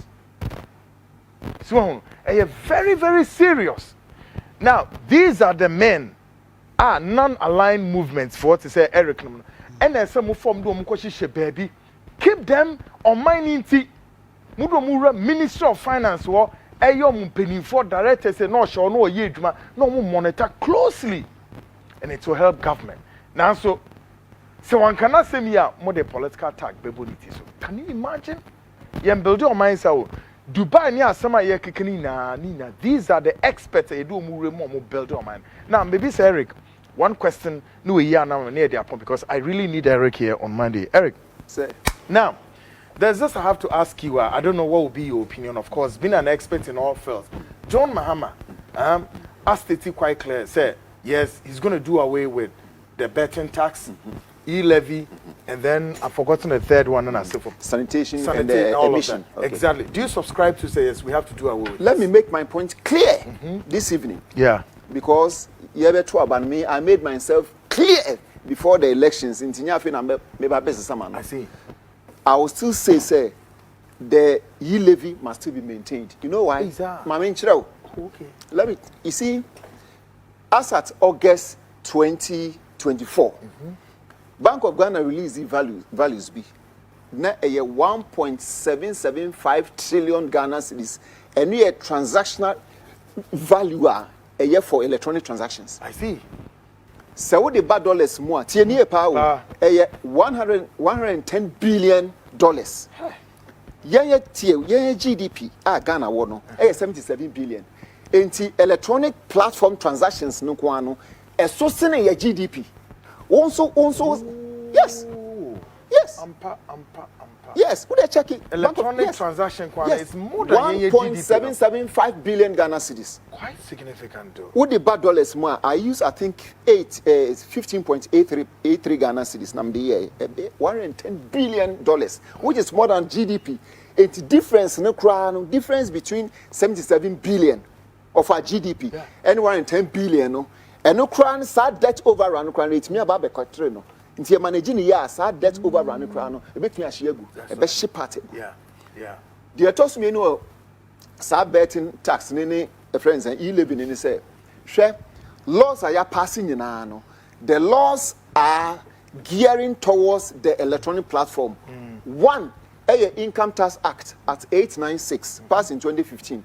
So very, very serious. Now, these are the men non-aligned movements for what to say Eric. And there's some form do mukoshishe baby. Keep them on mining tea. Mudo Minister of Finance war Eyo penny for directors say no show no ye no monitor closely. And it will help government. Now so one cannot say me more the political attack bebonity. So can you imagine? Yem build your mind so Dubai ni asama ye kekeni na these are the experts e do mu build your mind. Now maybe say Eric, one question no here now near the point because I really need Eric here on Monday. Eric, say now there's this I have to ask you. I don't know what will be your opinion. Of course, being an expert in all fields, John Mahama, has stated quite clear. Say yes, he's going to do away with the betting tax, e-levy, and then I've forgotten the third one, and I said for sanitation and emission. Okay. Exactly. Do you subscribe to say yes? We have to do away with. Let me make my point clear this evening. Yeah. Because you ever talk about me, I made myself clear before the elections. In Tinyafin, I see. I will still say, the e-levy must still be maintained. You know why? Okay. Let me. You see, as at August 2024. Bank of Ghana released the values be na a 1.775 trillion Ghana cedis and we a transactional value a year for electronic transactions. I see. So the bad dollars more tieni power a 110 billion dollars. Yenye GDP Ghana wono 77 billion. Enti electronic platform transactions no kwano so sene ye GDP. Also, yes. Yes, who they check it? Electronic transaction is more than 1.775 billion Ghana cedis. Quite significant, though. Who the bad dollars more? I use, I think, 15.83 Ghana cedis. Namdi $110 billion, which is more than GDP. It's difference, difference between 77 billion of our GDP and 110 billion. No. And no crown sad debt overrun crown it's me about the country no into managing year sad debt overrun crown a bit me a shegu a best ship party. Yeah. The toss me no sad betting tax nene friends and e-living in say share laws are passing in no the laws are gearing towards the electronic platform. One Income Tax Act at 896 passed in 2015.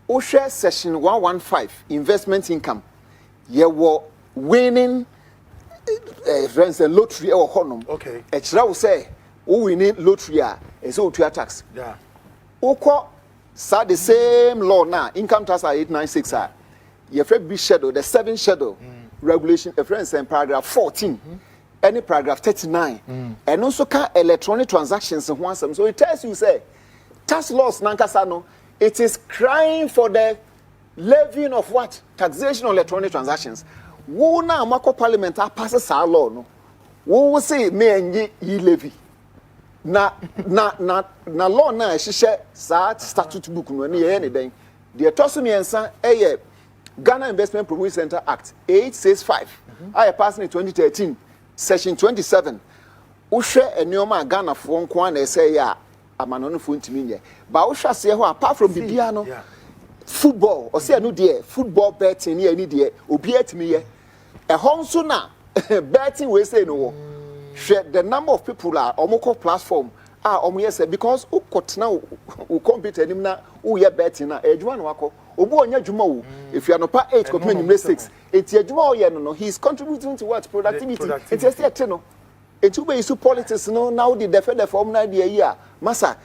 OSHA section 115 investment income. You were winning friends and lottery or honum. Okay. A child say, oh, we need lottery, and so to tax. Yeah. Oko, sa the same law now, income tax at 896. Your friend be schedule, the 7th schedule regulation, a friend saying paragraph 14, any paragraph 39, and also can electronic transactions and once. So it tells you, say, tax laws, Nankasano, it is crying for the levying of what? Taxation on electronic transactions. Wo na amako parliament passes our law no. Wo say me enye yi levy. Na law na ehye sa statute book no na ye ne den. The toso miensa Ghana Investment Promotion Center Act 865. I passed in 2013 section 27. Wo hwe enioma Ghana fo nko na say ya amanono fo ntimi nye. Ba wo hwe se ho apart from bibia no. Football or say no dear football betting here any dear obi etimi ye e honso na betting we say no share the number of people are omoko platform omo yes because ukotna u compete anim na u ye betting na adwuma no akọ obu onya adwuma wo if you are no pa 8 company number 6 enti adwuma o ye no he is contributing to what productivity enti say ete no enti we use politics no now the defend the form na the year massa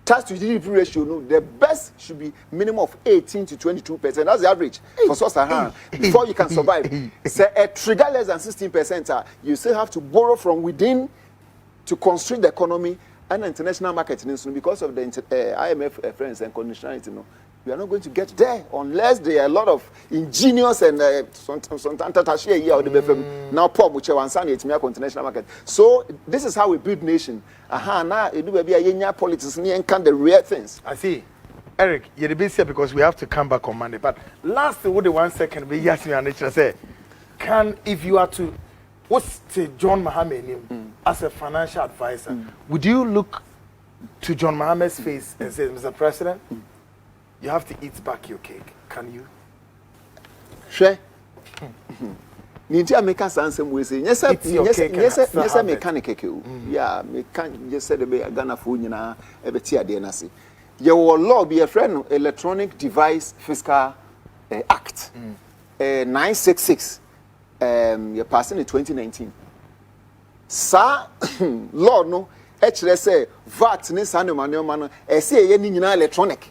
tax to GDP ratio, no, the best should be minimum of 18 to 22%. That's the average for Sub-Saharan before you can survive. Say a trigger less than 16%, you still have to borrow from within to constrain the economy and international market because of the IMF friends and conditionality. No, We are not going to get there unless there are a lot of ingenious and now poor international market. So this is how we build nation. Now politics and the real things. I see. Eric, you're busy here because we have to come back on Monday. But last with the 1 second, we ask me and say, if you are to, what's the John Mahama name as a financial advisor? Would you look to John Mahama's face and say, Mr. President, you have to eat back your cake? Can you? Sure. Ninja make us answer we say yes mechanic yeah me can just say the Ghana for nyina e beti ade na se ye wo law be a friend electronic device fiscal act 966 you passing in 2019 sa law no e kire say VAT ni sa no manoma no e say ye ni nyina electronic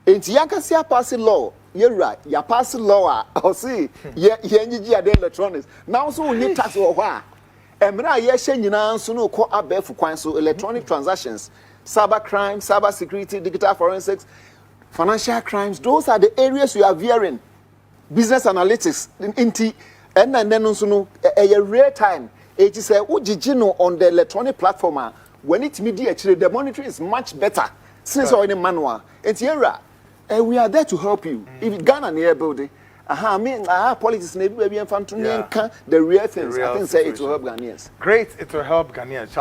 enti yanka se pass law You're ya pass law or see ye nyiji ade electronics now so we need tax or hwa emra ye hye nyina so no ko abefu kwan so electronic transactions cyber crime cyber security digital forensics financial crimes those are the areas we are veering business analytics inti and then so no a real time it is a ujiji on the electronic platform when it media actually the monitoring is much better since already manual it's here. We are there to help you. If Ghana near building, politics maybe and the real things. I think say it will help Ghanaians. Great, it will help Ghanaians.